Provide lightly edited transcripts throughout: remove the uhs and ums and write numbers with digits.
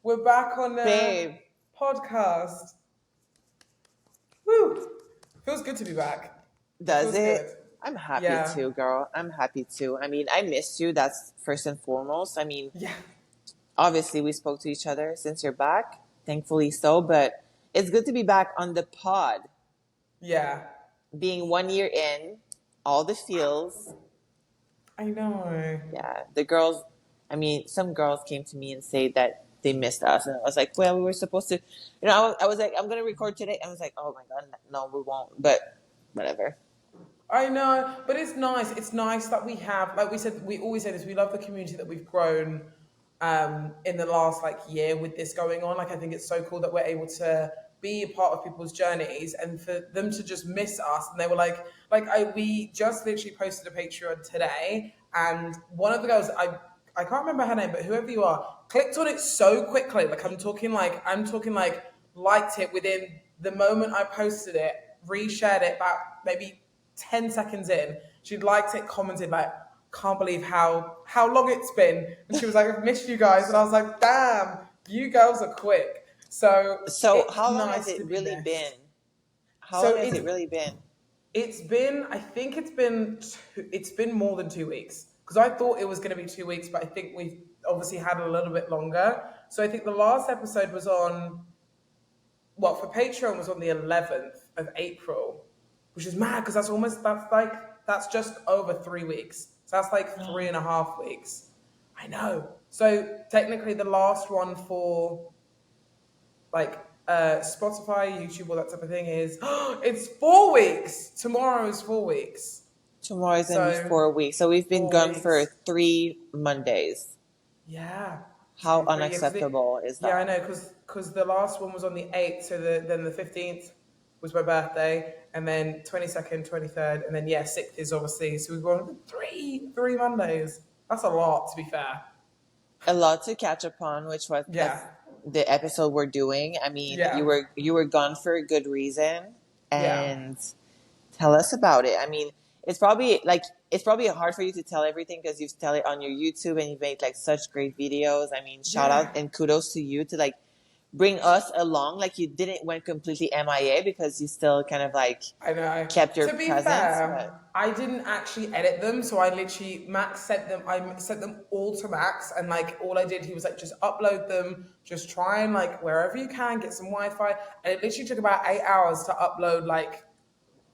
We're back on the Babe, podcast. Woo! Feels good to be back. It does feels it? good. I'm happy Yeah. too, girl. I'm happy too. I mean, I missed you. That's first and foremost. I mean, Yeah. obviously, we spoke to each other since you're back. Thankfully so. But it's good to be back on the pod. Yeah. Being 1 year in, all the feels. I know. Yeah. The girls, I mean, some girls came to me and say that they missed us. And I was like, well, we were supposed to, I was like, I'm going to record today. I was like, oh my God, no, we won't. But whatever. I know, but it's nice. It's nice that we have, like we said, we always say this. We love the community that we've grown in the last like year with this going on. Like I think it's so cool that we're able to be a part of people's journeys and for them to just miss us. And they were we just literally posted a Patreon today, and one of the girls I can't remember her name, but whoever you are, clicked on it so quickly. I'm talking like liked it within the moment I posted it, reshared it about maybe 10 seconds in. She'd liked it, commented like, can't believe how long it's been. And she was like, I've missed you guys. And I was like, damn, you girls are quick. So So it's how long has nice it to be really been? missed. How So long has it really been? it's been, I think it's been more than 2 weeks. Because I thought it was going to be 2 weeks, but I think we've obviously had a little bit longer. So I think the last episode was on, well, for Patreon was on the 11th of April, which is mad because that's just over 3 weeks. So that's like 3.5 weeks. I know. So technically the last one for like Spotify, YouTube, all that type of thing is it's 4 weeks. Tomorrow is 4 weeks. Tomorrow's gonna be So 4 weeks. So we've been 4 gone for weeks. 3 Mondays. Yeah. How 2, 3. Yeah, unacceptable is yeah, I that? know, because the last one was on the 8th, so then the 15th was my birthday, and then 22nd, 23rd, and then yeah, 6th is obviously. So we've gone three Mondays. That's a lot, to be fair. A lot to catch up on, which was that's Yeah, the episode we're doing. I mean, you yeah, were gone for a good reason, yeah. and tell us about it. I mean, it's probably hard for you to tell everything because you tell it on your YouTube and you've made like such great videos. I mean, shout Yeah, out and kudos to you to like bring us along. Like you didn't went completely MIA because you still kind of like I know. kept your To be presence. But fair, I didn't actually edit them, so I literally Max sent them. I sent them all to Max, and like all I did, he was like, just upload them, just try and like wherever you can get some Wi-Fi, and it literally took about 8 hours to upload like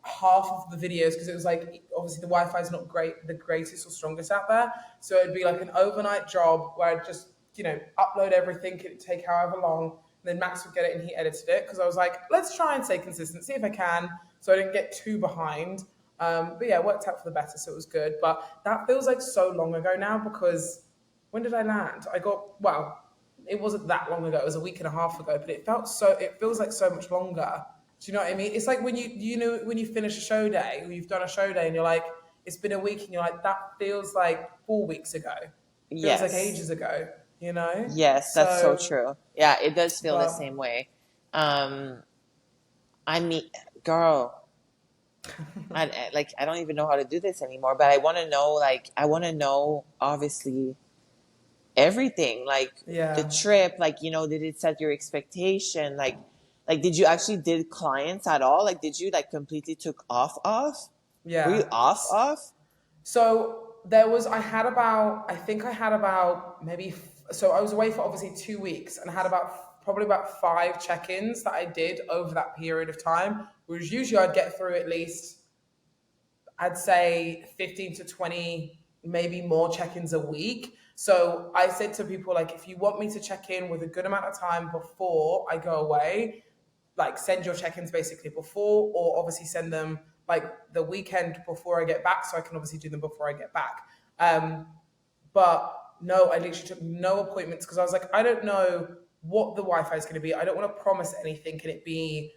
half of the videos because it was like obviously the Wi-Fi is not great, the greatest or strongest out there, so it'd be like an overnight job where I'd just upload everything. It'd take however long, and then Max would get it and he edited it because I was like, let's try and stay consistent, see if I can, so I didn't get too behind. But yeah, it worked out for the better, so it was good. But that feels like so long ago now because when did I land? It wasn't that long ago. It was a week and a half ago, but it feels like so much longer. Do you know what I mean? It's like when when you finish a show day or you've done a show day and you're like, it's been a week and you're like, that feels like 4 weeks ago. Feels like yes, ages ago, you know? yes, that's so So, true. Yeah, it does feel the but same way. Um, I mean, girl, I don't even know how to do this anymore. But I want to know, obviously everything, like the yeah. trip, like did it set your expectation? Like did you actually did clients at all? Like did you like completely took off? Were you Yeah. off? So I think I had about so I was away for obviously 2 weeks and I had probably about 5 check-ins that I did over that period of time, whereas usually I'd get through at least, I'd say 15 to 20, maybe more check-ins a week. So I said to people, like, if you want me to check in with a good amount of time before I go away, like send your check-ins basically before, or obviously send them like the weekend before I get back, so I can obviously do them before I get back. But no, I literally took no appointments because I was like, I don't know what the Wi-Fi is going to be. I don't want to promise anything. Can it be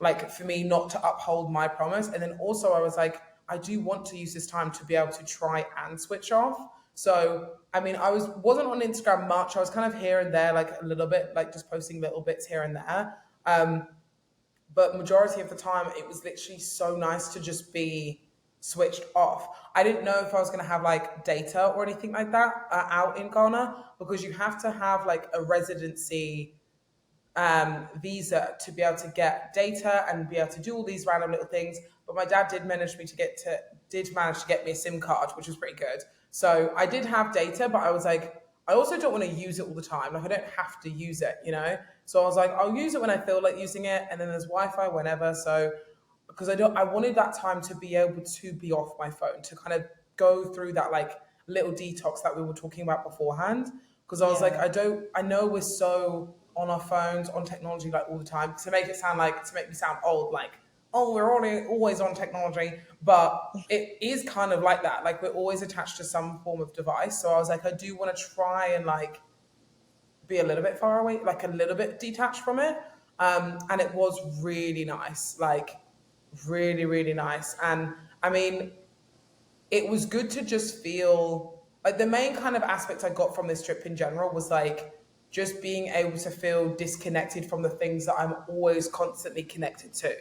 like for me not to uphold my promise? And then also I was like, I do want to use this time to be able to try and switch off. So I mean, wasn't on Instagram much. I was kind of here and there, like a little bit, like just posting little bits here and there. But majority of the time, it was literally so nice to just be switched off. I didn't know if I was going to have like data or anything like that out in Ghana, because you have to have like a residency visa to be able to get data and be able to do all these random little things. But my dad did manage to get me a SIM card, which was pretty good. So I did have data, but I was like, I also don't want to use it all the time. Like I don't have to use it, you know. So I was like, I'll use it when I feel like using it, and then there's Wi-Fi whenever. So because I wanted that time to be able to be off my phone, to kind of go through that like little detox that we were talking about beforehand. Because I was like, Yeah. I know we're so on our phones, on technology like all the time, to make me sound old, like, oh, we're always on technology. But it is kind of like that. Like we're always attached to some form of device. So I was like, I do want to try and like be a little bit far away, like a little bit detached from it. And it was really nice, like really, really nice. And I mean, it was good to just feel like the main kind of aspect I got from this trip in general was like just being able to feel disconnected from the things that I'm always constantly connected to.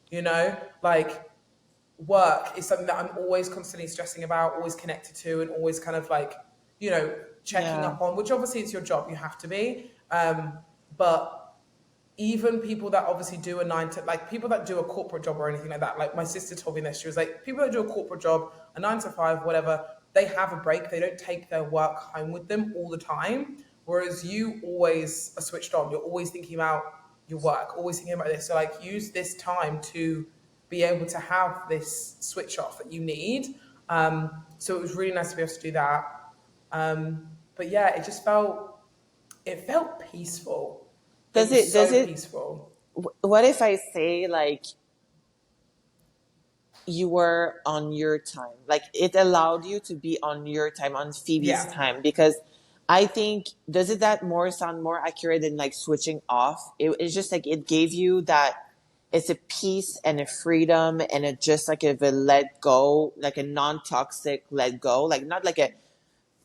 You know, like work is something that I'm always constantly stressing about, always connected to, and always kind of like, you know, checking Yeah. up on, which obviously it's your job, you have to be. But even people that obviously do a nine to like people that do a corporate job or anything like that, like my sister told me this, she was like, people that do a corporate job, a 9 to 5, whatever, they have a break, they don't take their work home with them all the time, whereas you always are switched on, you're always thinking about your work, always thinking about this. So like use this time to be able to have this switch off that you need. So it was really nice to be able to do that. But yeah, it felt peaceful. It was Does so it, peaceful. what if I say like you were on your time? Like it allowed you to be on your time, on Phoebe's Yeah. time, because I think, does it that more sound more accurate than like switching off? It's just like it gave you that, it's a peace and a freedom and a just like a let go, like a non-toxic let go, like not like a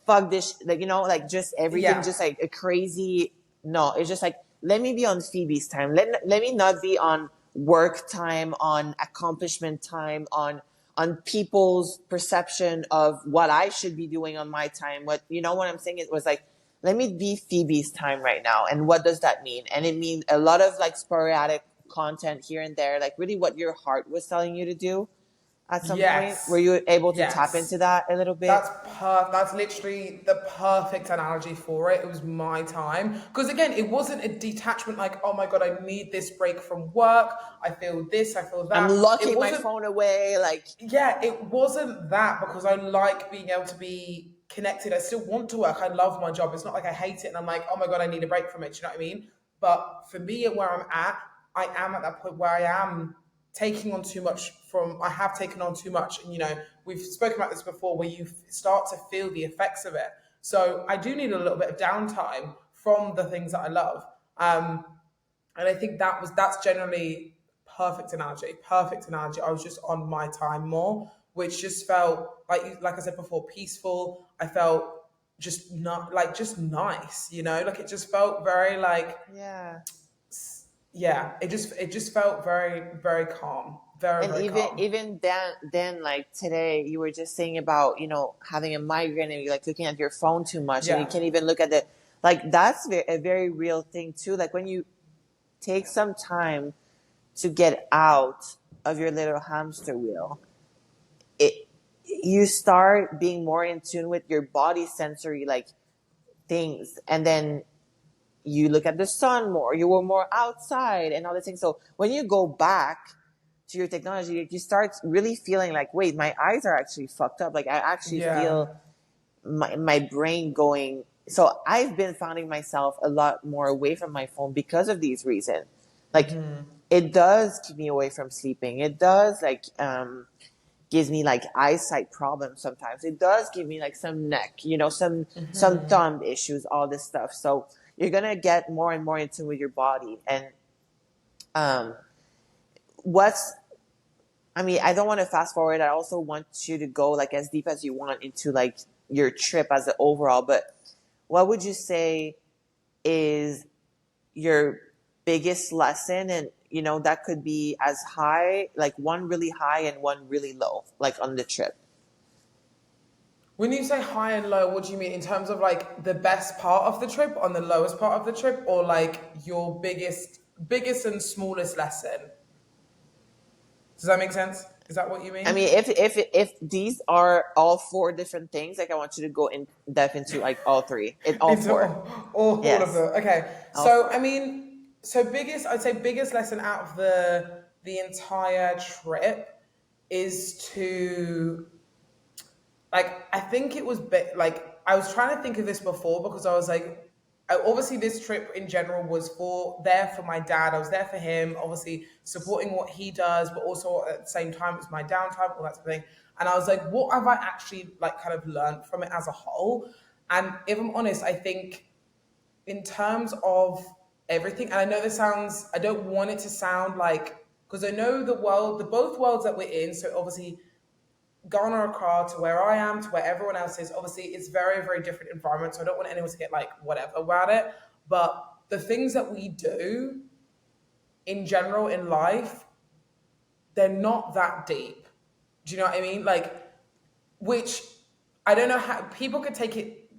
fuck this, like, you know, like just everything, Yeah. just like a crazy, no, it's just like, let me be on Phoebe's time. Let me not be on work time, on accomplishment time, on people's perception of what I should be doing on my time. What, you know what I'm saying? It was like, let me be Phoebe's time right now. And what does that mean? And it means a lot of like sporadic content here and there, like really what your heart was telling you to do at some point. Were Yes. you able to tap Yes. into that a little bit? That's literally the perfect analogy for it. It was my time. Because again, it wasn't a detachment like, oh my God, I need this break from work. I feel this, I feel I'm that. It locking my wasn't phone away. Like, Yeah, it wasn't that, because I like being able to be connected. I still want to work. I love my job. It's not like I hate it and I'm like, oh my God, I need a break from it. Do you know what I mean? But for me and where I'm at, I am at that point where I am taking on too much I have taken on too much. And, you know, we've spoken about this before where you start to feel the effects of it. So I do need a little bit of downtime from the things that I love. Um, and I think that's generally perfect analogy. Perfect analogy. I was just on my time more, which just felt like I said before, peaceful. I felt just not like just nice, you know, like it just felt very like yeah. yeah, it just felt very, very calm. Very, And very calm. even then, like today, you were just saying about, you know, having a migraine and you're like looking at your phone too much and you Yeah. can't even look at the, like that's a very real thing too. Like when you take some time to get out of your little hamster wheel, it you start being more in tune with your body sensory like things, and then you look at the sun more, you were more outside and all these things. So when you go back to your technology, you start really feeling like, wait, my eyes are actually fucked up. Like I actually Yeah. feel my brain going. So I've been finding myself a lot more away from my phone because of these reasons. Like it does keep me away from sleeping. It does like gives me like eyesight problems sometimes. It does give me like some neck, you know, some thumb issues, all this stuff. So you're gonna get more and more in tune with your body. And um, what's I mean, I don't want to fast forward. I also want you to go like as deep as you want into like your trip as an overall. But what would you say is your biggest lesson and that could be as high, like one really high and one really low, like on the trip. When you say high and low, what do you mean in terms of like the best part of the trip on the lowest part of the trip, or like your biggest and smallest lesson? Does that make sense? Is that what you I mean? mean, if these are all four different things, like I want you to go in depth into like all three, all Into four. all of Yes, them. Okay. all So I four. mean, so I'd say biggest lesson out of the entire trip is to like I think it was like I was trying to think of this before because I was like obviously this trip in general was for my dad. I was there for him, obviously supporting what he does, but also at the same time it was my downtime, all that sort of thing. And I was like, what have I actually like kind of learned from it as a whole? And if I'm honest, I think in terms of everything, and I know this sounds, I don't want it to sound like, because I know the both worlds that we're in, so obviously Ghana or Accra to where I am, to where everyone else is, obviously it's very, very different environment. So I don't want anyone to get like whatever about it. But the things that we do in general in life, they're not that deep. Do you know what I mean? Like, which I don't know how people could take it,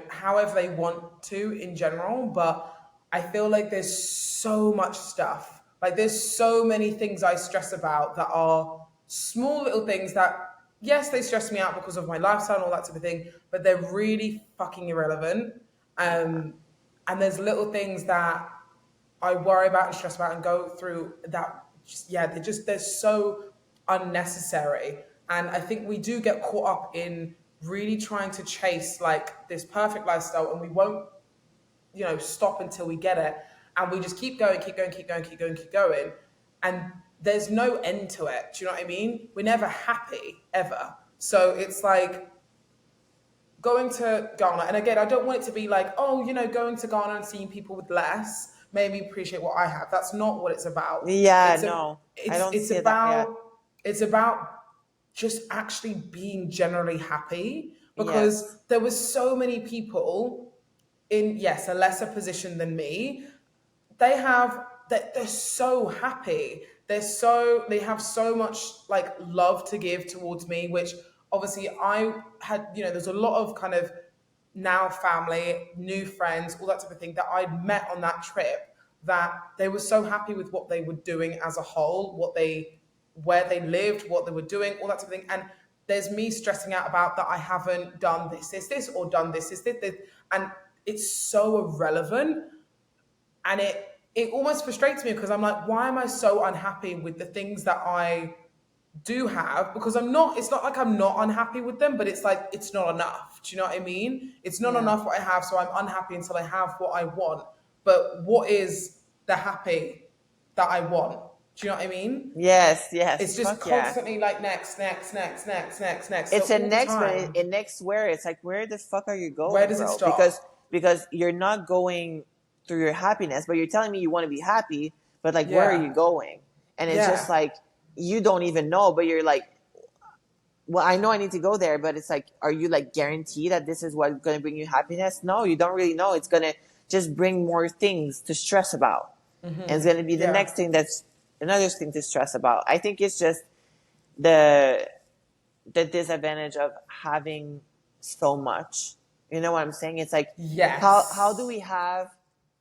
however they want to in general, but I feel like there's so much stuff. Like, there's so many things I stress about that are small little things that, yes, they stress me out because of my lifestyle and all that type of thing, but they're really fucking irrelevant. Um, and there's little things that I worry about and stress about and go through that they're so unnecessary. And I think we do get caught up in really trying to chase like this perfect lifestyle and we won't, stop until we get it. And we just keep going, keep going, keep going, keep going, keep going. And there's no end to it. Do you know what I mean? We're never happy ever. So it's like going to Ghana, and again, I don't want it to be like, oh, going to Ghana and seeing people with less made me appreciate what I have. That's not what it's about. Yeah, It's a, no, I it's don't it's see that. Yeah, about just actually being generally happy yes, because there was so many people in a lesser position than me. They're so happy. They have so much like love to give towards me, which obviously I had, there's a lot of kind of now family, new friends, all that type of thing that I'd met on that trip that they were so happy with what they were doing as a whole, where they lived, what they were doing, all that type of thing. And there's me stressing out about that I haven't done this, or done this. And it's so irrelevant. And it almost frustrates me because I'm like, why am I so unhappy with the things that I do have? Because it's not like I'm not unhappy with them, but it's like it's not enough. Do you know what I mean? It's not yeah, enough what I have, so I'm unhappy until I have what I want. But what is the happy that I want? Do you know what I mean? yes, yes. It's just Fuck yeah. constantly like next, next, next, next, next, next. So It's a all the next, but time, it next where it's like, where the fuck are you where going, does it bro? Because stop? you're not going through your happiness, but you're telling me you want to be happy, but like, where are you Yeah, going? And it's just yeah. like you don't even know, but you're like, well, I know I need to go there, but it's like, are you like guaranteed that this is what's going to bring you happiness? No, you don't really know. It's going to just bring more things to stress about. And it's going to be the Yeah. next thing that's another thing to stress about. I think it's just the the disadvantage of having so much. You know what I'm saying? It's like how do we Yes. have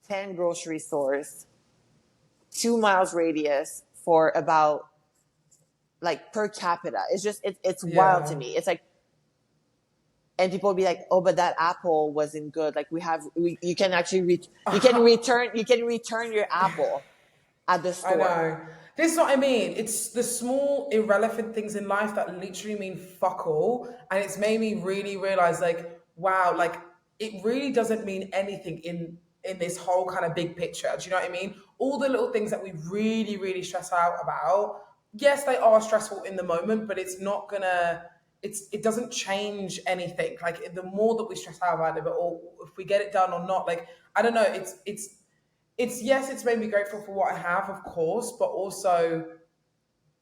10 grocery stores, 2 miles radius for about like per capita? It's just it's wild to Yeah. me. It's like, and people will be like, oh, but that apple wasn't good. Like you can actually you can return your apple at the I store. know. This is what I mean. It's the small, irrelevant things in life that literally mean fuck all. And it's made me really realize, like, wow, like, it really doesn't mean anything in this whole kind of big picture. Do you know what I mean? All the little things that we really, really stress out about, yes, they are stressful in the moment, but it's not gonna, it doesn't change anything. Like, the more that we stress out about it, or if we get it done or not, like, I don't know, it's yes, it's made me grateful for what I have, of course, but also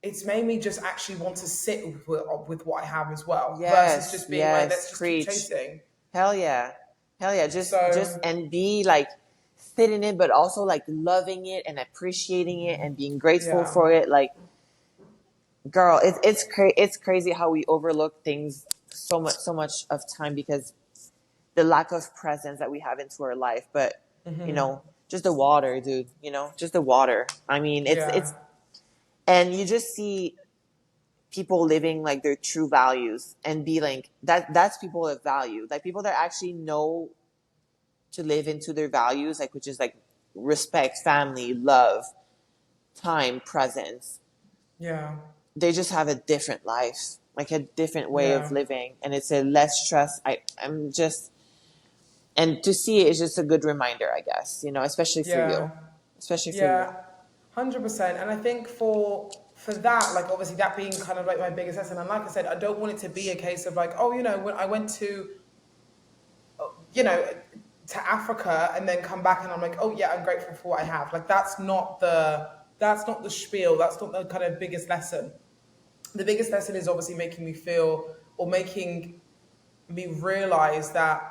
it's made me just actually want to sit with what I have as well, versus Yes, just being like, yes, let's just keep preach. chasing. Hell yeah. Hell yeah. Just So and be like sit in it, but also like loving it and appreciating it and being grateful Yeah. for it. Like, girl, it's crazy how we overlook things so much of time because the lack of presence that we have into our life. But just the water, dude. Just the water. I mean, Yeah. and you just see people living like their true values and be like that's people of value, like people that actually know to live into their values, like which is like respect, family, love, time, presence. Yeah. They just have a different life, like a different way of Yeah. living, and it's a less stress. I'm just and to see it is just a good reminder, I guess, especially for Yeah. you, especially for you. Yeah. 100%. And I think for that, like obviously that being kind of like my biggest lesson. And like I said, I don't want it to be a case of like, oh, when I went to you know, to Africa and then come back and I'm like, oh yeah, I'm grateful for what I have. Like that's not the spiel. That's not the kind of biggest lesson. The biggest lesson is obviously making me feel or making me realize that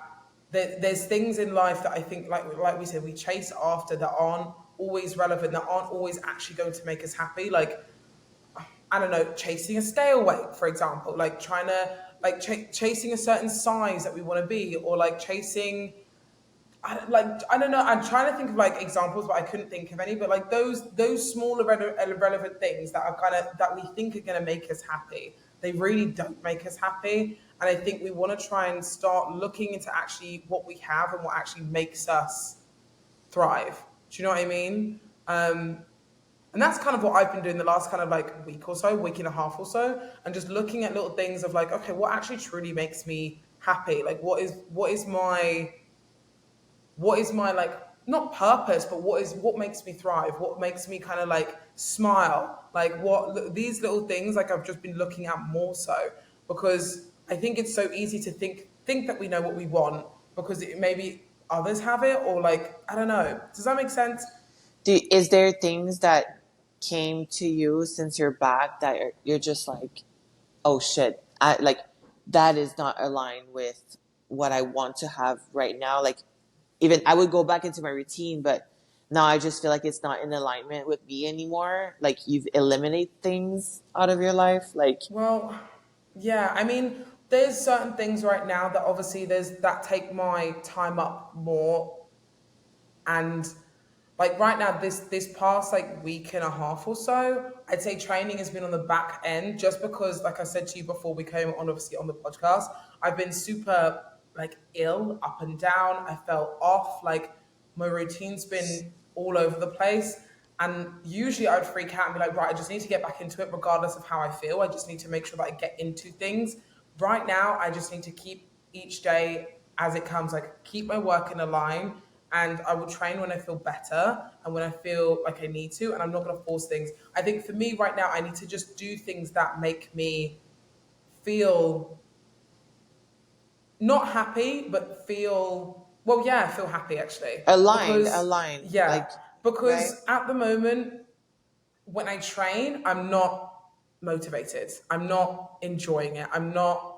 there's things in life that I think, like we said, we chase after that aren't always relevant, that aren't always actually going to make us happy. Like I don't know, chasing a scale weight, for example, like trying to like chasing a certain size that we want to be, or like chasing I don't know. I'm trying to think of like examples, but I couldn't think of any. But like those small irrelevant things that are kind of that we think are going to make us happy, they really don't make us happy. And I think we want to try and start looking into actually what we have and what actually makes us thrive. Do you know what I mean? And that's kind of what I've been doing the last kind of like week or so, week and a half or so, and just looking at little things of like, okay, what actually truly makes me happy? Like, what is my like not purpose, but what makes me thrive, what makes me kind of like smile, like what these little things, like I've just been looking at more so, because I think it's so easy to think that we know what we want because maybe others have it, or like I don't know, does that make sense? Is there things that came to you since you're back that you're just like, oh shit, I like that is not aligned with what I want to have right now. Like even I would go back into my routine, but now I just feel like it's not in alignment with me anymore. Like you've eliminated things out of your life. Like, Well, yeah, I mean, there's certain things right now that obviously there's that take my time up more, and like right now this past like week and a half or so, I'd say training has been on the back end, just because like I said to you before we came on, obviously on the podcast, I've been super like ill, up and down. I felt off, like my routine's been all over the place, and usually I would freak out and be like, right, I just need to get back into it regardless of how I feel. I just need to make sure that I get into things. Right now I just need to keep each day as it comes, like keep my work in a line, and I will train when I feel better and when I feel like I need to, and I'm not going to force things. I think for me right now, I need to just do things that make me feel not happy, but feel, well, yeah, feel happy actually. Because, aligned, yeah, like, right? because at the moment, when I train, I'm not motivated. I'm not enjoying it. I'm not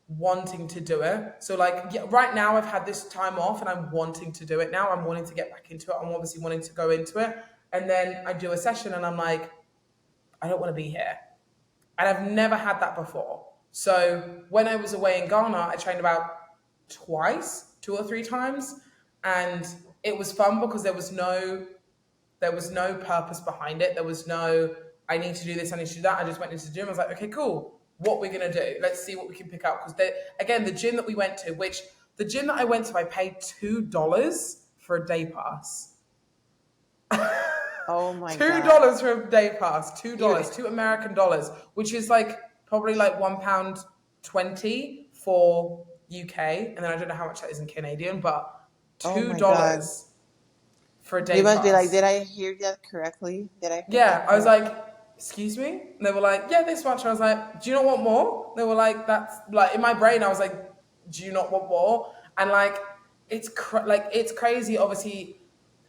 wanting to do it. So like yeah, right now I've had this time off and I'm wanting to do it now. I'm wanting to get back into it. I'm obviously wanting to go into it. And then I do a session and I'm like, I don't want to be here. And I've never had that before. So when I was away in Ghana, I trained about twice, 2 or 3 times. And it was fun because there was no purpose behind it. There was no, I need to do this, I need to do that. I just went into the gym. I was like, okay, cool. What we're gonna do? Let's see what we can pick up. Because again, the gym that we went to, which the gym that I went to, I paid $2 for a day pass. Oh my two God. dollars for a day pass. two You, dollars, $2 American, which is like probably like £1.20 for UK, and then I don't know how much that is in Canadian, but oh two my God. dollars for a You day must be like, pass. did I hear that correctly? Did I hear Yeah, that I was correctly? like, excuse me? And they were like, yeah, this much. I was like, do you not want more? They were like, that's like in my brain, I was like, do you not want more? And like, it's crazy. Obviously,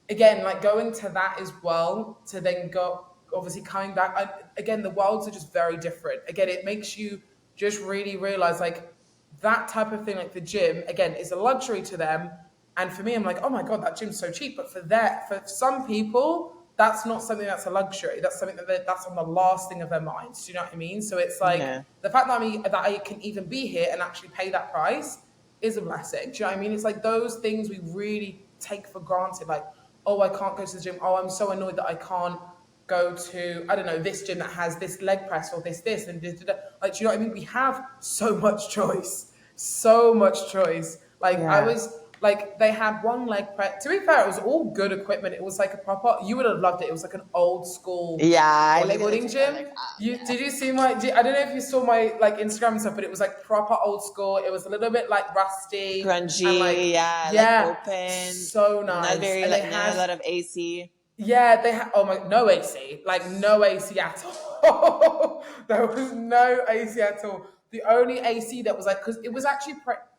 again, like going to that as well, to then go, obviously coming back. Again, the worlds are just very different. Again, it makes you just really realize like that type of thing, like the gym, again, is a luxury to them. And for me, I'm like, oh my God, that gym's so cheap. But for some people, that's not something that's a luxury. That's something that's on the last thing of their minds. Do you know what I mean? So it's like Yeah. the fact that I can even be here and actually pay that price is a blessing. Do you know what I mean? It's like those things we really take for granted. Like, oh, I can't go to the gym. Oh, I'm so annoyed that I can't go to, I don't know, this gym that has this leg press or this and this. Like, do you know what I mean? We have so much choice. So much choice. Like I Yeah. was like they had one leg press. To be fair, it was all good equipment. It was like a proper. You would have loved it. It was like an old school Yeah, I look at the bodybuilding picture, I'm gym. like, ah, You yeah. did you see my? I don't know if you saw my like Instagram and stuff, but it was like proper old school. It was a little bit like rusty and like Grungy, yeah, like yeah, open, so not nice. very And they like not a had lot of AC. yeah, they had oh my no AC, like no AC at all. There was no AC at all. The only AC that was like because it was actually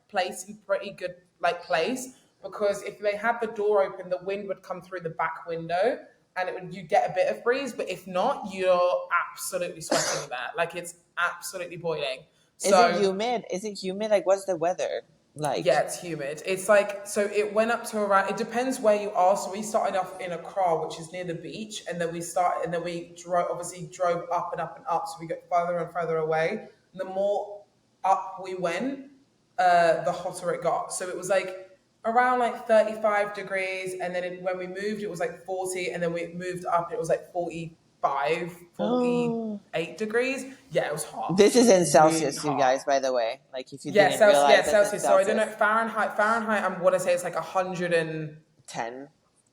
placed in pretty good like place because if they had the door open, the wind would come through the back window and you get a bit of breeze. But if not, you're absolutely sweating there. Like it's absolutely boiling. Is it So humid? Is it humid? Like, what's the weather yeah, like? it's humid. It's like so it went up to around. It depends where you are. So we started off in Accra, which is near the beach, and then we drove up and up and up. So we got further and further away. And the more up we went, the hotter it got. So it was like around like 35 degrees, and then when we moved, it was like 40, and then we moved up, it was like 45, forty Oh, eight degrees. Yeah, it was hot, this is in really Celsius, you hot. guys, by the way. Like, if you Yeah, didn't Celsius. realize, Yeah, that's in Celsius. So I don't know Celsius. Fahrenheit. Fahrenheit. I want to say it's like 100 and 10.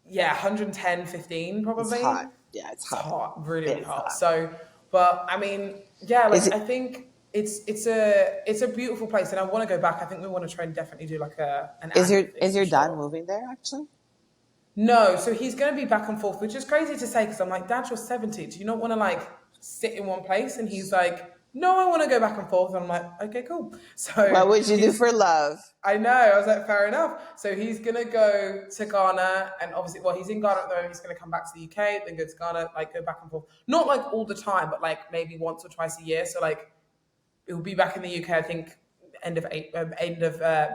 yeah, 110, 15 It's probably. hot. Yeah, it's It's hot. hot, really, really It's hot. hot. So, but I mean, yeah, Is like it? I think it's a beautiful place, and I want to go back. I think we want to try and definitely do like an annual thing Is for your dad sure. moving there actually? No, so he's going to be back and forth, which is crazy to say because I'm like, Dad, you're 70. Do you not want to like sit in one place? And he's like, no, I want to go back and forth. And I'm like, okay, cool. What So would you do he's for love? I know. I was like, fair enough. So he's gonna go to Ghana, and obviously, well, he's in Ghana at the moment. He's gonna come back to the UK, then go to Ghana, like go back and forth. Not like all the time, but like maybe once or twice a year. So like he'll be back in the UK, I think, end of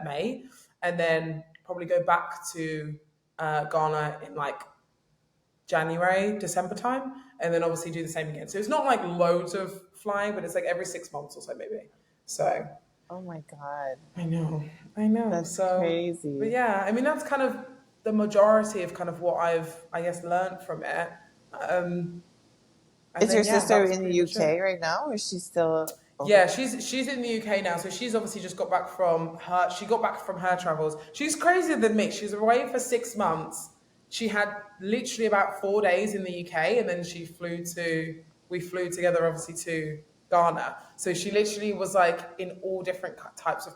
May, and then probably go back to Ghana in like January, December time, and then obviously do the same again. So it's not like loads of flying, but it's like every 6 months or so, maybe. So Oh my god, I know, I know. that's So, but crazy. yeah, I mean, that's kind of the majority of kind of what I guess, learned from it. Um, and Is your then yeah, that sister was in the pretty much UK it. right now, or is she still over Yeah, there? she's in the UK now, so she's obviously just got back from her. She got back from her travels. She's crazier than me. She's away for 6 months. She had literally about 4 days in the UK, and then we flew together, obviously to Ghana. So she literally was like in all different types of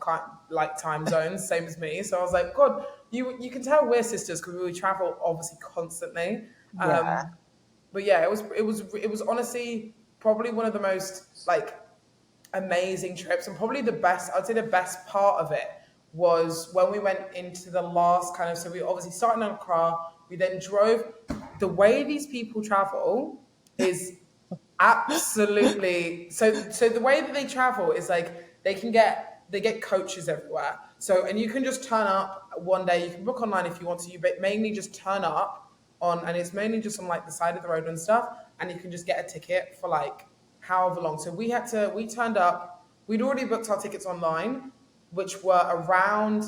like time zones, same as me. So I was like, God, you can tell we're sisters because we travel obviously constantly. Yeah. But yeah, it was honestly probably one of the most like amazing trips and probably the best. I'd say the best part of it was when we went into the last kind of. So we obviously started in Accra. We then drove. The way these people travel is absolutely so the way that they travel is like they get coaches everywhere. So and you can just turn up one day. You can book online if you want to. You mainly just turn up on and it's mainly just on like the side of the road and stuff. And you can just get a ticket for like however long. So we turned up. We'd already booked our tickets online, which were around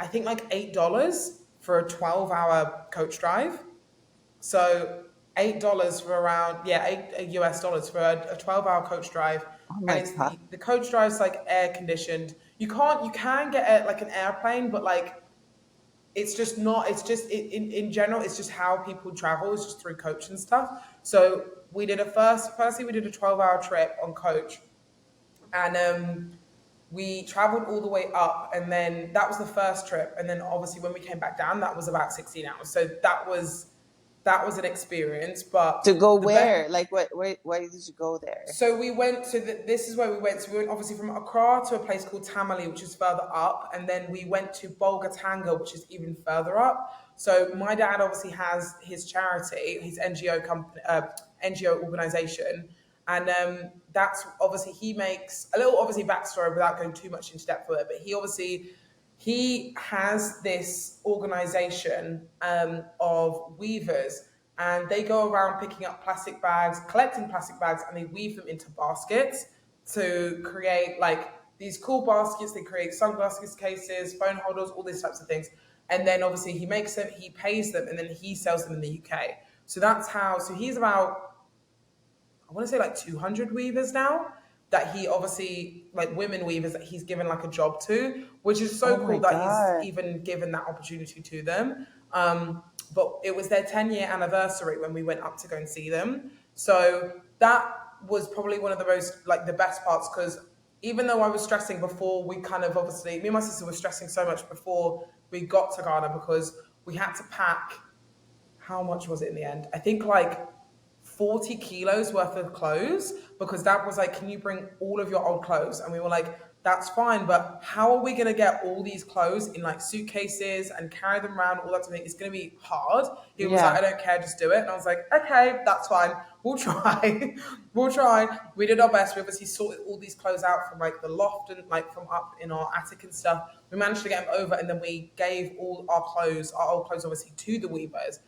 I think like $8 for a 12-hour coach drive. So $8 for around eight US dollars for a 12-hour coach drive, Oh and my it's god. the coach drive's like air conditioned. You can get like an airplane, but like it's just not. It's just in general, it's just how people travel. It's just through coach and stuff. So we did firstly we did a 12-hour trip on coach, and we traveled all the way up, and then that was the first trip, and then obviously when we came back down, that was about 16 hours. So that was an experience, To but go the best. where? Like, what? Where did you go there? So we went to this is where we went. So we went obviously from Accra to a place called Tamale, which is further up, and then we went to Bolgatanga, which is even further up. So my dad obviously has his charity, his NGO company, NGO organization, and that's obviously he makes a little obviously backstory without going too much into depth with it. But he obviously he has this organization of weavers, and they go around picking up plastic bags, collecting plastic bags, and they weave them into baskets to create like these cool baskets. They create sunglasses cases, phone holders, all these types of things. And then obviously he makes them, he pays them, and then he sells them in the UK. So that's how. So he's about, I want to say like 200 weavers now that he obviously, like women weavers that he's given like a job to, which is Oh so my cool that he's God. even given that opportunity to them. But it was their 10-year anniversary when we went up to go and see them. So that was probably one of the most, like the best parts, because even though I was stressing before we kind of obviously, me and my sister were stressing so much before we got to Ghana because we had to pack, how much was it in the end? I think like 40 kilos worth of clothes, because Dad was like, can you bring all of your old clothes? And we were like, that's fine, but how are we going to get all these clothes in like suitcases and carry them around, all that sort of thing? It's going to be hard. He was like, Yeah. I don't care, just do it. And I was like, okay, that's fine. We'll try. We'll try. We did our best. We obviously sorted all these clothes out from like the loft and like from up in our attic and stuff. We managed to get them over, and then we gave all our clothes, our old clothes obviously, to the weavers.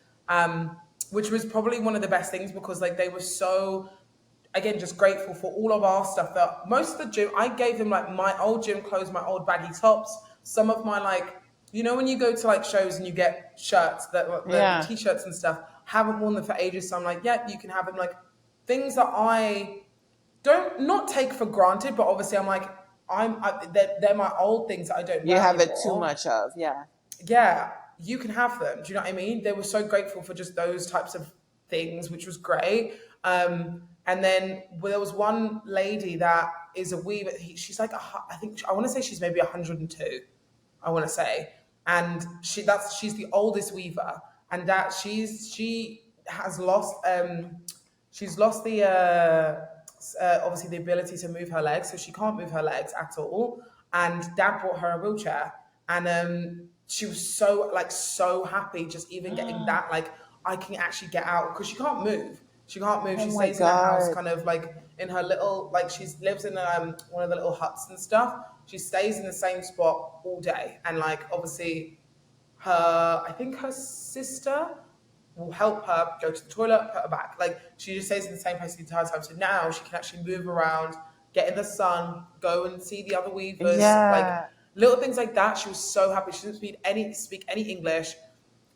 Which was probably one of the best things, because like they were so, again, just grateful for all of our stuff. That most of the gym, I gave them like my old gym clothes, my old baggy tops, some of my like, you know, when you go to like shows and you get shirts, that the Yeah. t-shirts and stuff, haven't worn them for ages, so I'm like, yeah, you can have them. Like things that I don't not take for granted, but obviously I'm like, they're my old things that I don't You wear have it too anymore. much of. Yeah. Yeah, you can have them. Do you know what I mean? They were so grateful for just those types of things, which was great. And then there was one lady that is a weaver. She's like, I think I want to say she's maybe 102. I want to say, and she's the oldest weaver, and that she has lost she's lost the obviously the ability to move her legs, so she can't move her legs at all. And Dad bought her a wheelchair, and she was so like so happy just even getting that, like I can actually get out, because she can't move. She can't move. Oh She my stays in her house, God. kind of like in her little, like she lives in one of the little huts and stuff. She stays in the same spot all day, and like obviously I think her sister will help her go to the toilet, put her back. Like she just stays in the same place the entire time. So now she can actually move around, get in the sun, go and see the other weavers, like Yeah. little things like that. She was so happy. She didn't speak any English.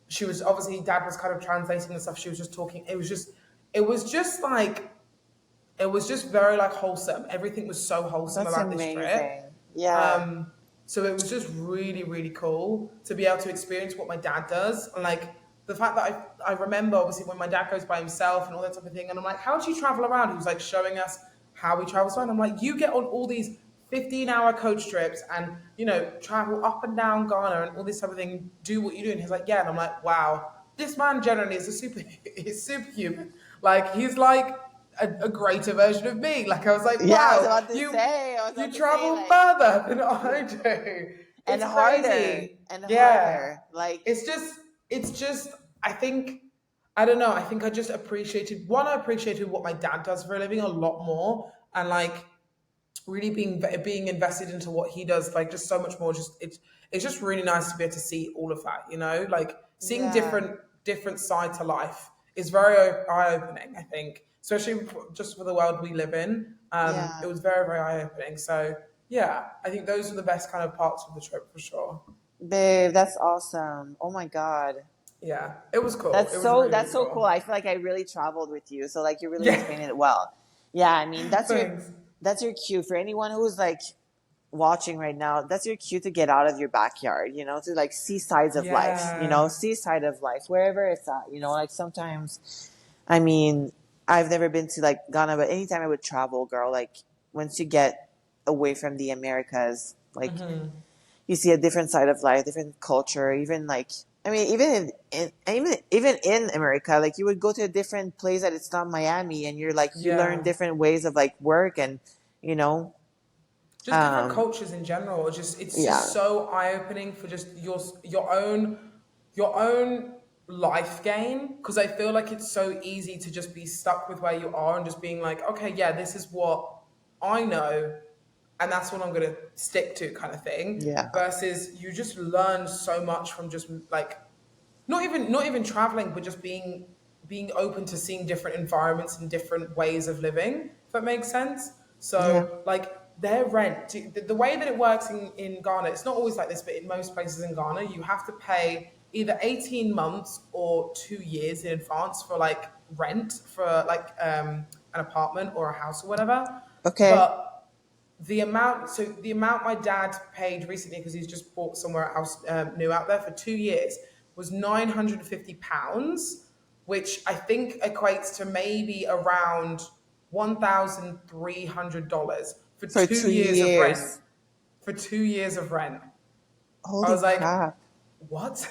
She was obviously, Dad was kind of translating the stuff. She was just talking. It was just like it was just very like wholesome. Everything was so wholesome That's about this trip. amazing. Yeah. Um, so it was just really, really cool to be able to experience what my dad does. And like the fact that I remember obviously when my dad goes by himself and all that type of thing. And I'm like, how do you travel around? He was like showing us how he travels around. I'm like, you get on all these 15-hour coach trips and, you know, travel up and down Ghana and all this type of thing, do what you do. And he's like, yeah. And I'm like, wow, this man generally is is superhuman. Like he's like a greater version of me. Like I was like, Yeah, I was wow, about to say, I was you about to say, travel like, further than I do. and It's harder crazy. and Yeah. harder. Like, It's just I think I don't know, I think I just appreciated, one, I appreciated what my dad does for a living a lot more, and like really being invested into what he does, like just so much more. Just it's just really nice to be able to see all of that, you know, like seeing yeah, different side to life is very eye opening. I think, especially just for the world we live in. It yeah. was very very eye opening. So yeah, I think those are the best kind of parts of the trip for sure. Babe, that's awesome. Oh my God. Yeah, it was cool. It was really That's really so cool. cool. I feel like I really traveled with you. So like you're really Yeah, explaining it well. Yeah, I mean, thanks. that's your cue for anyone who's like watching right now. That's your cue to get out of your backyard, you know, to like see sides of life, you know, Yeah. see side of life wherever it's at, you know, like sometimes I mean, I've never been to like Ghana, but anytime I would travel, girl, like once you get away from the Americas, like you see a different side of life, different culture, even like I mean, even in America, like you would go to a different place that it's not Miami, and you're like you learn Yeah. different ways of like work, and you know, Just different um, cultures in general. It's just yeah, so eye opening for just your own life gain, because I feel like it's so easy to just be stuck with where you are and just being like, okay, yeah, this is what I know, and that's what I'm going to stick to, kind of thing. Yeah. Versus you just learn so much from just like not even traveling, but just being open to seeing different environments and different ways of living. If that makes sense. Yeah. So like their rent, the way that it works in Ghana, it's not always like this, but in most places in Ghana, you have to pay either 18 months or 2 years in advance for like rent for like an apartment or a house or whatever. Okay. But the amount my dad paid recently, because he's just bought somewhere else new out there for 2 years, was £950, which I think equates to maybe around $1,300 for For two two years of rent. years. For 2 years of rent. I Holy was like, crap. what?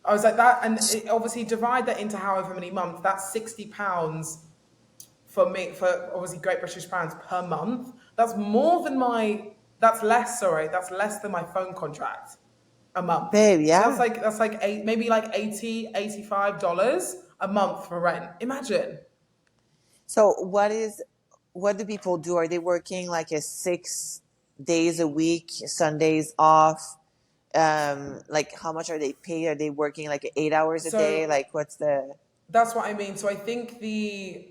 I was like that, and obviously divide that into however many months. That's £60 for me, for obviously Great British pounds per month. That's more than my. That's less. Sorry, that's less than my phone contract a month. Babe, So yeah. that's like eight, maybe like 85 dollars a month for rent. Imagine. So what do people do? Are they working like a 6 days a week, Sundays off? Like how much are they paid? Are they working like 8 hours a day? So Like what's the that's what I mean. So I think the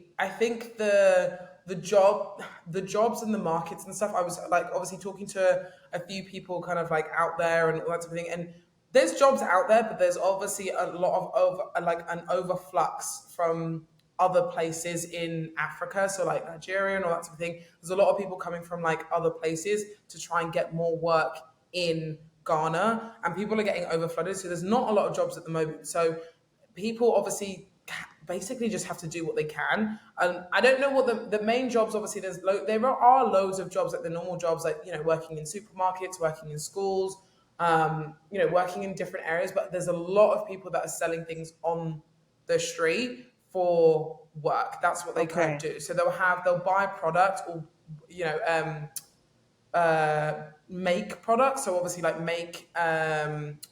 jobs and the markets and stuff. I was like obviously talking to a few people kind of like out there and all that type of thing. And there's jobs out there, but there's obviously a lot of over like an overflux from other places in Africa, so like Nigeria and all that type of thing. There's a lot of people coming from like other places to try and get more work in Ghana, and people are getting overflooded. So there's not a lot of jobs at the moment. So people obviously basically just have to do what they can. I don't know what the main jobs. Obviously, there are loads of jobs, like the normal jobs, like working in supermarkets, working in schools, working in different areas. But there's a lot of people that are selling things on the street for work. That's what they kind of okay. do. So they'll buy product or you know um, make products. So obviously like make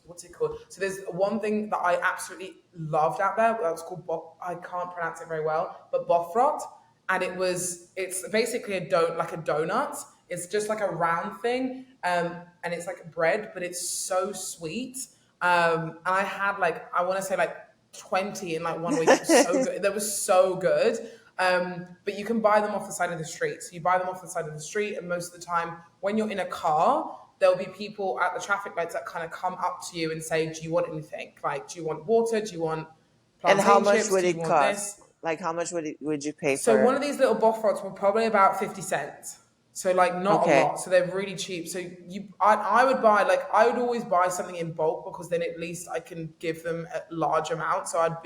what's it called? So there's one thing that I absolutely loved out there. That was called I can't pronounce it very well, but bofrot, and it's basically like a donut. It's just like a round thing, and it's like bread, but it's so sweet. And I had like I want to say like 20 in like one week. It was so good. That was so good. But you can buy them off the side of the street. So you buy them off the side of the street, and most of the time, when you're in a car, there'll be people at the traffic lights that kind of come up to you and say, "Do you want anything? Like, do you want water? Do you want And how plantain much chips? would Do you it want cost? this?" Like how much would you pay So one for of these little boffrots were probably about 50 cents. So like not a okay. lot. So they're really cheap. So I would buy like I would always buy something in bulk, because then at least I can give them a large amount. So I'd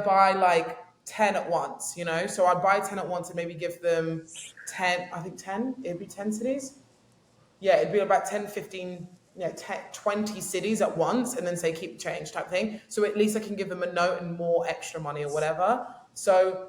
buy like 10 at once. So I'd buy 10 at once and maybe give them 10. I think 10. It'd be 10 cities. Yeah, it'd be about 10, 15, 10, 20 cities at once, and then say keep the change type thing. So at least I can give them a note and more extra money or whatever. So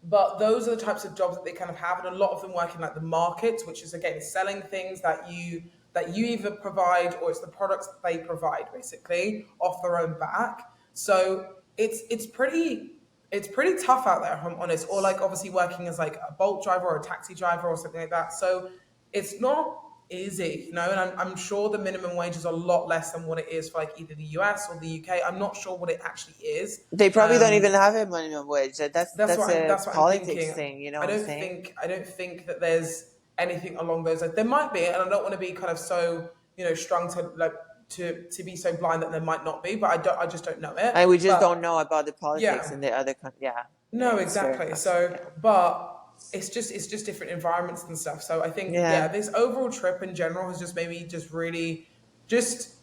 but those are the types of jobs that they kind of have, and a lot of them work in like the markets, which is again selling things that you either provide, or it's the products that they provide basically off their own back. So it's pretty tough out there, if I'm honest. Or like obviously working as like a Bolt driver or a taxi driver or something like that. So it's not easy, and I'm sure the minimum wage is a lot less than what it is for like either the US or the UK. I'm not sure what it actually is. They probably don't even have a minimum wage. That's a That's what I'm politics thinking. thing, you know I what I'm don't saying? think I don't think that there's anything along those lines. There might be, and I don't want to be kind of so strung to like to be so blind that there might not be, but I just don't know it. And we just don't But know about the politics yeah, in the other yeah. Yeah, no, it's fair exactly. enough. So, Yeah. but it's just different environments and stuff. So I think Yeah. this overall trip in general has just made me just really just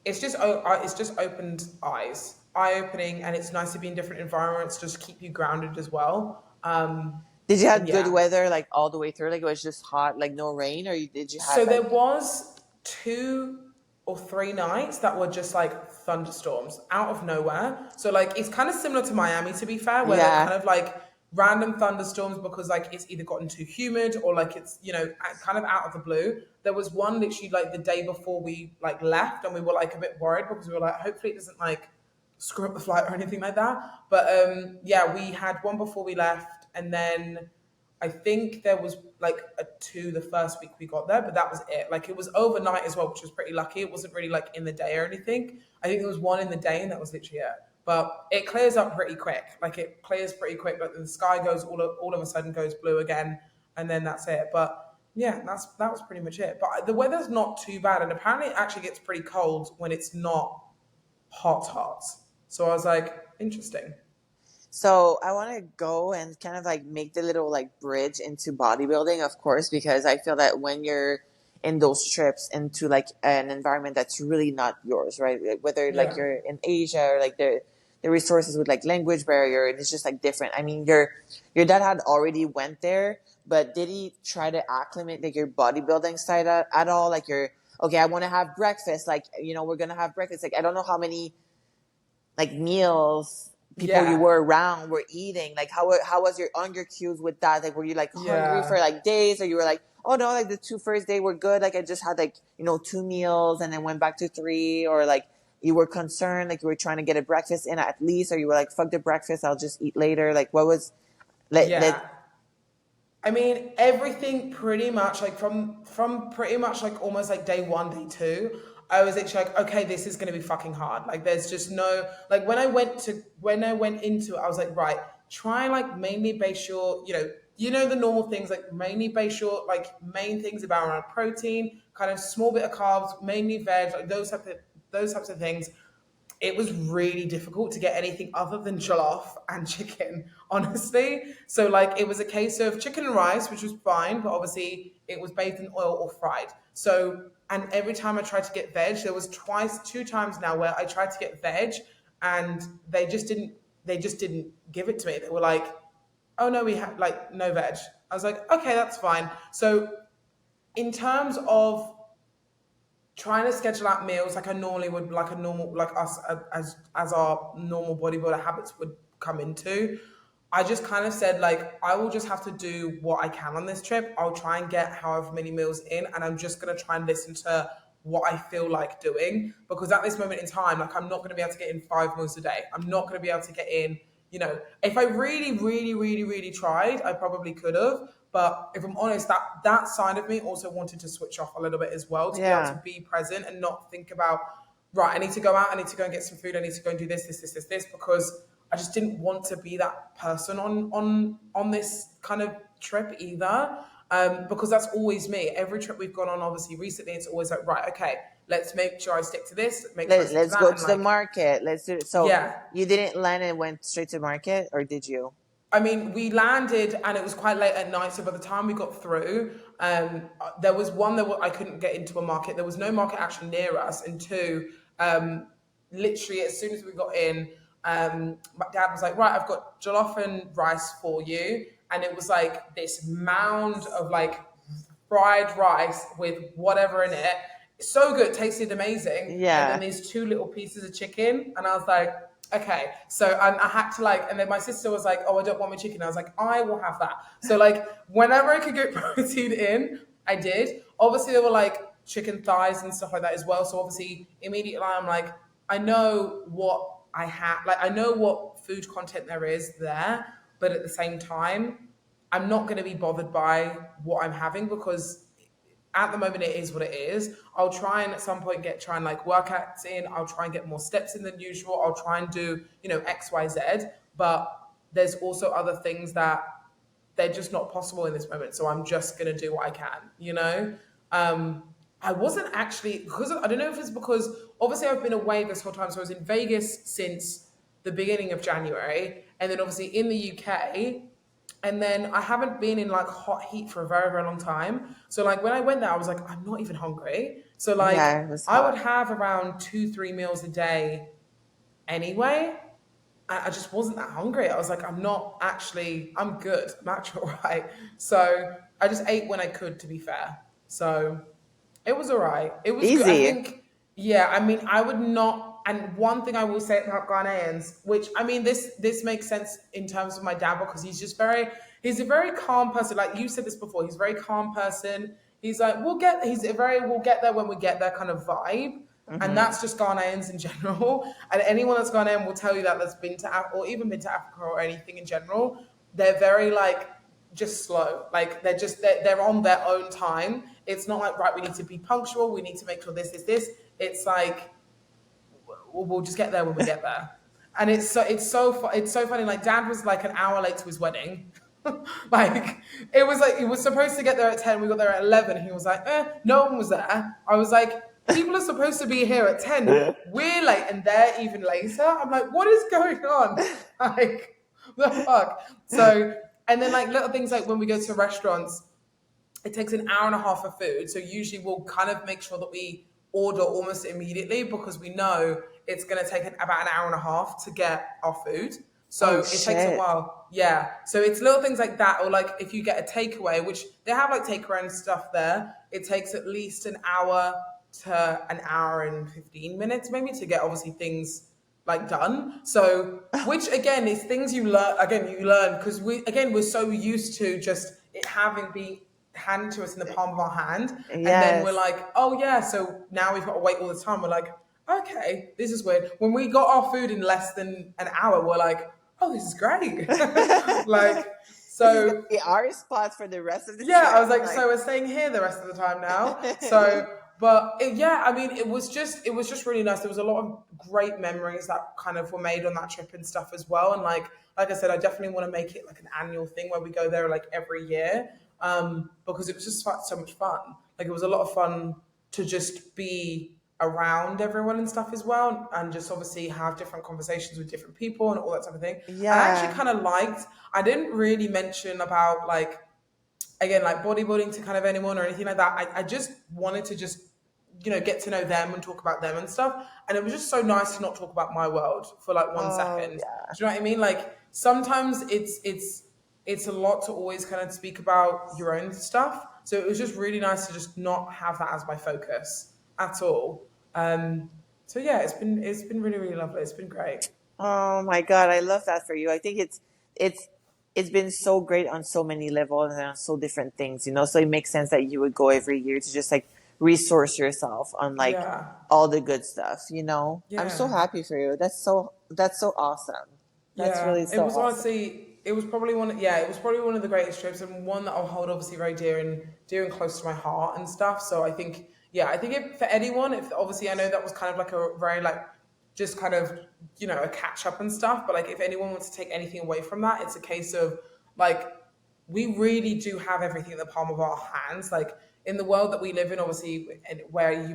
it's just opened eyes, eye opening, and it's nice to be in different environments. Just keep you grounded as well. Did you And have good yeah, weather like all the way through? Like it was just hot, like no rain, or did you so have there like was 2 or 3 nights that were just like thunderstorms out of nowhere. So like it's kind of similar to Miami, to be fair, where they're yeah. kind of like random thunderstorms because like it's either gotten too humid or like it's kind of out of the blue. There was one literally like the day before we like left, and we were like a bit worried because we were like, hopefully it doesn't like screw up the flight or anything like that. But yeah, we had one before we left, and then I think there was like a two the first week we got there, but that was it. Like it was overnight as well, which was pretty lucky. It wasn't really like in the day or anything. I think there was one in the day, and that was literally it. But it clears up pretty quick. Like it clears pretty quick. But the sky goes all of a sudden goes blue again, and then that's it. But yeah, that was pretty much it. But the weather's not too bad, and apparently it actually gets pretty cold when it's not hot. So I was like, interesting. So I want to go and kind of like make the little like bridge into bodybuilding, of course, because I feel that when you're in those trips into like an environment that's really not yours, right? Like, whether like Yeah. you're in Asia or like the resources with like language barrier, and it's just like different. I mean, your dad had already went there, but did he try to acclimate like your bodybuilding side at all? Like you're okay, I want to have breakfast. Like we're gonna have breakfast. Like I don't know how many like meals people you Yeah. were around were eating. Like how was your on your cues with that? Like were you like hungry for Yeah. like days, or you were like, oh no, like the two first day were good, like I just had like two meals and then went back to three, or like you were concerned, like you were trying to get a breakfast in at least, or you were like, fuck the breakfast, I'll just eat later? Like what was let Yeah. I mean, everything pretty much like from pretty much like almost like day one, day two, I was actually like, okay, this is gonna be fucking hard. Like there's just no like when I went into it, I was like, right, try and like mainly base your, the normal things, like mainly base your like main things about around protein, kind of small bit of carbs, mainly veg, like those types of things. It was really difficult to get anything other than jollof and chicken, honestly. So like it was a case of chicken and rice, which was fine, but obviously it was bathed in oil or fried. So and every time I tried to get veg, there was two times now where I tried to get veg and they just didn't give it to me. They were like, oh no, we have like no veg. I was like, okay, that's fine. So in terms of trying to schedule out meals like I normally would, like a normal, like us as our normal bodybuilder habits would come into. I just kind of said like I will just have to do what I can on this trip. I'll try and get however many meals in, and I'm just gonna try and listen to what I feel like doing, because at this moment in time, like I'm not gonna be able to get in 5 meals a day. I'm not gonna be able to get in. If I really, really, really, really tried, I probably could have. But if I'm honest, that side of me also wanted to switch off a little bit as well, to be able to yeah be present and not think about, right, I need to go out, I need to go and get some food, I need to go and do this, because I just didn't want to be that person on this kind of trip either. Because that's always me. Every trip we've gone on, obviously recently, it's always like, right, okay, let's make sure I stick to this, make sure I stick to let's that, go and to the like, market, let's do it. So yeah. you didn't land and went straight to market, or did you? I mean, we landed and it was quite late at night. So by the time we got through, there was one that I couldn't get into a market. There was no market actually near us. And two, literally as soon as we got in, my dad was like, right, I've got jollof and rice for you. And it was like this mound of like fried rice with whatever in it. So good, tasted amazing. And then Yeah, these two little pieces of chicken. And I was like, okay. So I had to like, and then my sister was like, oh, I don't want my chicken. I was like, I will have that. So like, whenever I could get protein in, I did. Obviously, there were like chicken thighs and stuff like that as well. So obviously, immediately I'm like, I know what I have, like, I know what food content there is there. But at the same time, I'm not going to be bothered by what I'm having, because at the moment it is what it is. I'll try and at some point try and like workouts in. I'll try and get more steps in than usual. I'll try and do, X, Y, Z. But there's also other things that they're just not possible in this moment. So I'm just gonna do what I can. I wasn't actually, because I don't know if it's because obviously I've been away this whole time. So I was in Vegas since the beginning of January, and then obviously in the UK, and then I haven't been in like hot heat for a very, very long time. So like when I went there, I was like, I'm not even hungry. So like yeah, it was I would hot. have around 2, 3 meals a day anyway. I just wasn't that hungry. I was like, I'm good. I'm actually all right. So I just ate when I could, to be fair. So it was all right. It was good. I Easy. think, yeah, I mean, I would not. And one thing I will say about Ghanaians, which I mean, this makes sense in terms of my dad, because he's a very calm person. Like you said this before, he's a very calm person. He's like, we'll get there when we get there kind of vibe. And Hmm. that's just Ghanaians in general. And anyone that's Ghanaian will tell you that, that's been to or even been to Africa or anything in general. They're very like just slow. Like they're on their own time. It's not like, right, we need to be punctual. We need to make sure this. It's like we'll just get there when we get there. And it's so funny. Like Dad was like an hour late to his wedding. Like like he was supposed to get there at 10. We got there at 11. He was like, no one was there. I was like, people are supposed to be here at 10. We're late and they're even later. I'm like, what is going on? Like the fuck. So and then like little things like when we go to restaurants, it takes an hour and a half for food. So usually we'll kind of make sure that we order almost immediately because we know it's going to take about an hour and a half to get our food. So Oh it takes a shit. while. Yeah. So it's little things like that. Or like if you get a takeaway, which they have like takeaway and stuff there, it takes at least an hour to an hour and 15 minutes maybe to get obviously things like done. So, which again is things you learn. Again, you learn because we're so used to just it having been handed to us in the palm of our hand, and then we're Yes. like, oh yeah. So now we've got to wait all the time. We're like, okay, this is weird. When we got our food in less than an hour, we're like, oh, this is great. Like, This is gonna so be our spot for the rest of the yeah, I trip. was like, Like so we're staying here the rest of the time now. So, but yeah, I mean, it was just really nice. There was a lot of great memories that kind of were made on that trip and stuff as well. And like I said, I definitely want to make it like an annual thing where we go there like every year, because it was just so much fun. Like it was a lot of fun to just be around everyone and stuff as well, and just obviously have different conversations with different people and all that type of thing. And I actually yeah. kind of liked. I didn't really mention about like again like bodybuilding to kind of anyone or anything like that. I just wanted to just get to know them and talk about them and stuff, and it was just so nice to not talk about my world for like one Oh second. Do yeah. you know what I mean? Like sometimes it's a lot to always kind of speak about your own stuff, so it was just really nice to just not have that as my focus at all. So yeah, it's been really really lovely. It's been great. Oh my God, I love that for you. I think it's it's been so great on so many levels and on so different things, you know. So it makes sense that you would go every year to just like resource yourself on like Yeah, all the good stuff, you know. I'm so yeah. happy for you. That's so awesome. That's Yeah, really it so was awesome. honestly, it was probably it was probably one of the greatest trips and one that I'll hold obviously very dear and close to my heart and stuff. So I think, yeah, I think if, for anyone, if obviously I know that was kind of like a very like, just kind of, a catch up and stuff, but like if anyone wants to take anything away from that, it's a case of like, we really do have everything in the palm of our hands. Like in the world that we live in, obviously, and wherever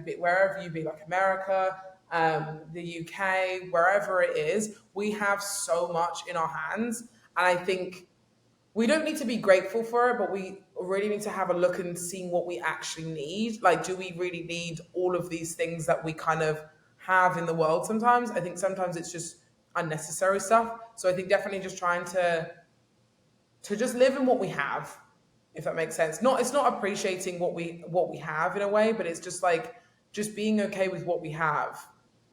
you be, like America, the UK, wherever it is, we have so much in our hands. And I think we don't need to be grateful for it, but we really need to have a look and see what we actually need. Like, do we really need all of these things that we kind of have in the world sometimes? I think sometimes it's just unnecessary stuff. So I think definitely just trying to just live in what we have, if that makes sense. Not It's not appreciating what we have in a way, but it's just like just being okay with what we have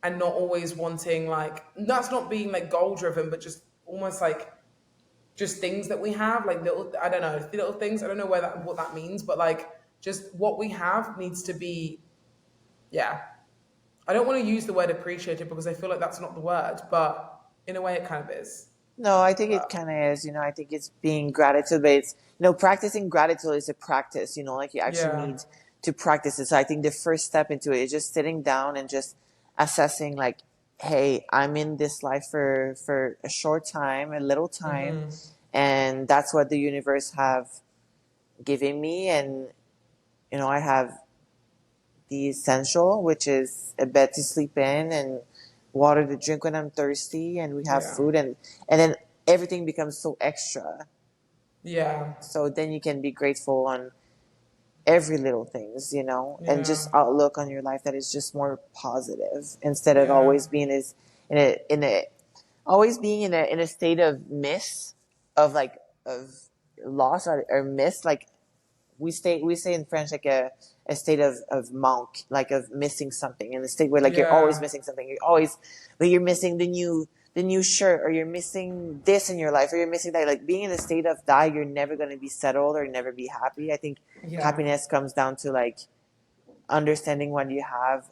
and not always wanting like that's not being like goal driven, but just almost like just things that we have, like little I don't know, little things. I don't know what that means, but like just what we have needs to be yeah. I don't want to use the word appreciated because I feel like that's not the word, but in a way it kind of is. No, I think it But kind of is, you know. I think it's being gratitude, but it's, practicing gratitude is a practice, like you actually yeah. need to practice it. So I think the first step into it is just sitting down and just assessing, like, hey, I'm in this life for a short time, a little time, and that's what the universe have given me. And, I have the essential, which is a bed to sleep in and water to drink when I'm thirsty, and we have Yeah. food, and then everything becomes so extra. Yeah. So then you can be grateful on every little things, and Yeah. just outlook on your life that is just more positive instead of Yeah. always being is in a always being in a state of miss of like of loss or miss, like we say in French, like a state of monk, like of missing something, in a state where like you're always Yeah. missing something. You're missing the new shirt, or you're missing this in your life, or you're missing that. Like being in a state of that, you're never gonna be settled or never be happy. I think Yeah. happiness comes down to like understanding what you have.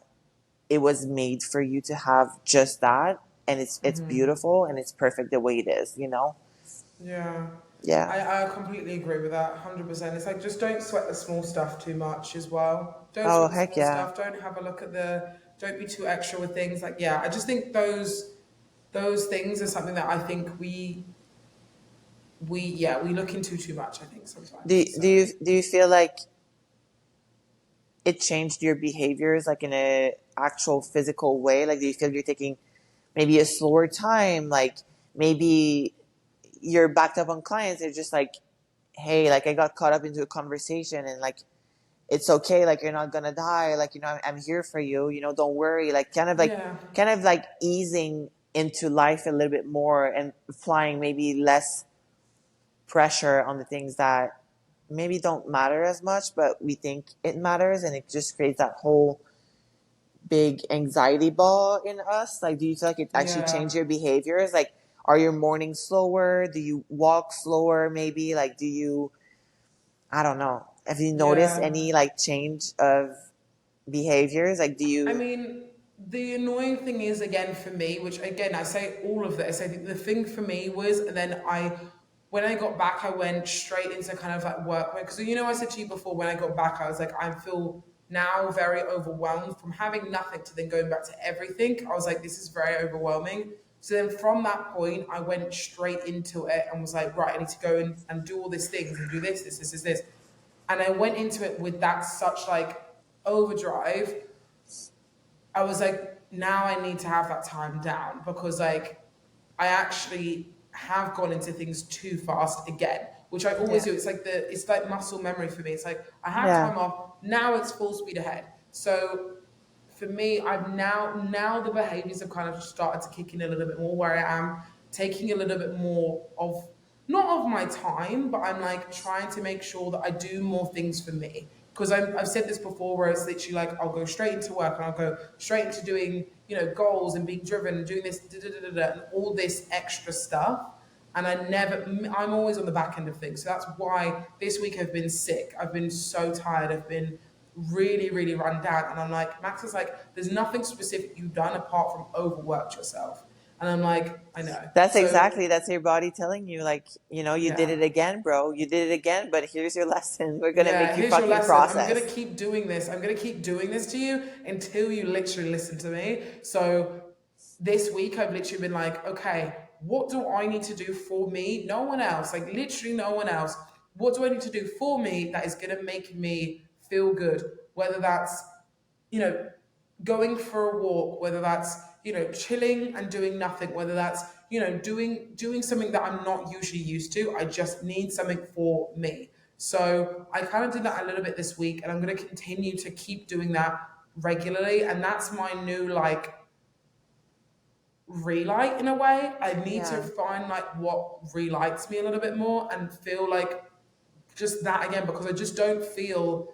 It was made for you to have just that, and it's beautiful and it's perfect the way it is. Yeah. Yeah. I completely agree with that, 100%. It's like just don't sweat the small stuff too much as well. Don't Oh, sweat the heck small yeah. stuff. Don't have a look at the. Don't be too extra with things. Like yeah, I just think those things are something that I think we yeah we look into too much. I think Do, sometimes. do So you do you feel like it changed your behaviors like in a actual physical way? Like do you feel you're taking maybe a slower time? Like maybe you're backed up on clients. They're just like, hey, like I got caught up into a conversation and like it's okay, like you're not gonna die, like I'm here for you, don't worry, like yeah, kind of like easing into life a little bit more and applying maybe less pressure on the things that maybe don't matter as much but we think it matters, and it just creates that whole big anxiety ball in us. Like do you feel like it actually yeah. changed your behaviors? Like are your mornings slower? Do you walk slower maybe? Like do you, I don't know, have you noticed Yeah. any like change of behaviors? Like, do I you? mean, the annoying thing is again for me, which again I say all of this. I think the thing for me was then when I got back, I went straight into kind of like work mode because I said to you before when I got back, I was like I feel now very overwhelmed from having nothing to then going back to everything. I was like this is very overwhelming. So then from that point, I went straight into it and was like, right, I need to go and do all these things and do this. And I went into it with that such like overdrive. I was like, now I need to have that time down because like I actually have gone into things too fast again, which I always Yeah, do. It's like muscle memory for me. It's like I had yeah, time off, now it's full speed ahead. So for me, I've now the behaviors have kind of started to kick in a little bit more where I am taking a little bit more of not of my time, but I'm like trying to make sure that I do more things for me. Because I've said this before, where it's literally like I'll go straight into work and I'll go straight into doing goals and being driven and doing this and all this extra stuff. And I'm always on the back end of things. So that's why this week I've been sick. I've been so tired. I've been really, really run down. And I'm like, Max is like, there's nothing specific you've done apart from overworked yourself. And I'm like, I know. So that's your body telling you, like, you did yeah. it again, bro. You did it again, but here's your lesson. We're gonna Yeah, make you here's your fucking lesson. I'm gonna process. keep doing this. I'm gonna keep doing this to you until you literally listen to me. So this week I've literally been like, okay, what do I need to do for me? No one else, like literally no one else. What do I need to do for me that is gonna make me feel good? Whether that's, you know, going for a walk, whether that's, chilling and doing nothing, whether that's, doing something that I'm not usually used to. I just need something for me. So I kind of did that a little bit this week, and I'm going to continue to keep doing that regularly. And that's my new like relight in a way. I need to Yeah, find like what relights me a little bit more and feel like just that again because I just don't feel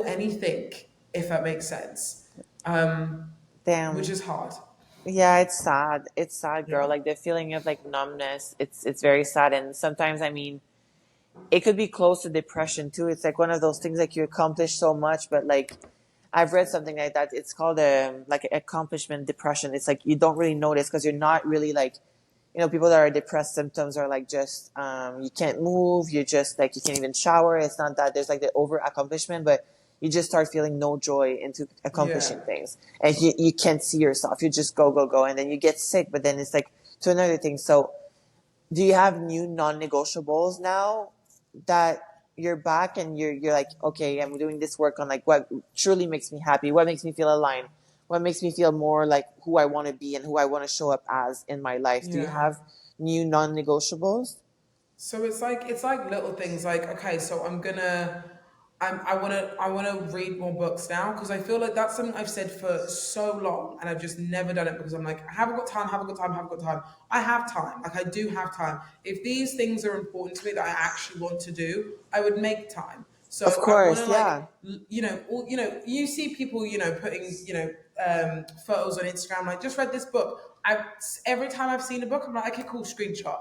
anything, if that makes sense. Which damn. is hard. Yeah, it's sad. It's sad, girl. Yeah. Like the feeling of like numbness. It's very sad, and sometimes, I mean, it could be close to depression too. It's like one of those things like you accomplish so much, but like I've read something like that. It's called like accomplishment depression. It's like you don't really notice because you're not really like, people that are depressed symptoms are like just you can't move. You just like you can't even shower. It's not that there's like the over accomplishment, but you just start feeling no joy into Yeah. accomplishing things, and you can't see yourself. You just go go go, and then you get sick. But then it's like to another thing. So do you have new non-negotiables now that you're back and you're like, okay, I'm doing this work on like what truly makes me happy, what makes me feel aligned, what makes me feel more like who I want to be and who I want to show up as in my life? Do you Yeah. have new non-negotiables? So it's like little things like okay, so I wanna read more books now because I feel like that's something I've said for so long and I've just never done it because I'm like I haven't got time, haven't got time, haven't got time. I have time, like I do have time. If these things are important to me that I actually want to do, I would make time. Of So I want to course, like yeah. you see people putting photos on Instagram like just read this book. I every time I've seen a book, I'm like okay, cool, screenshot.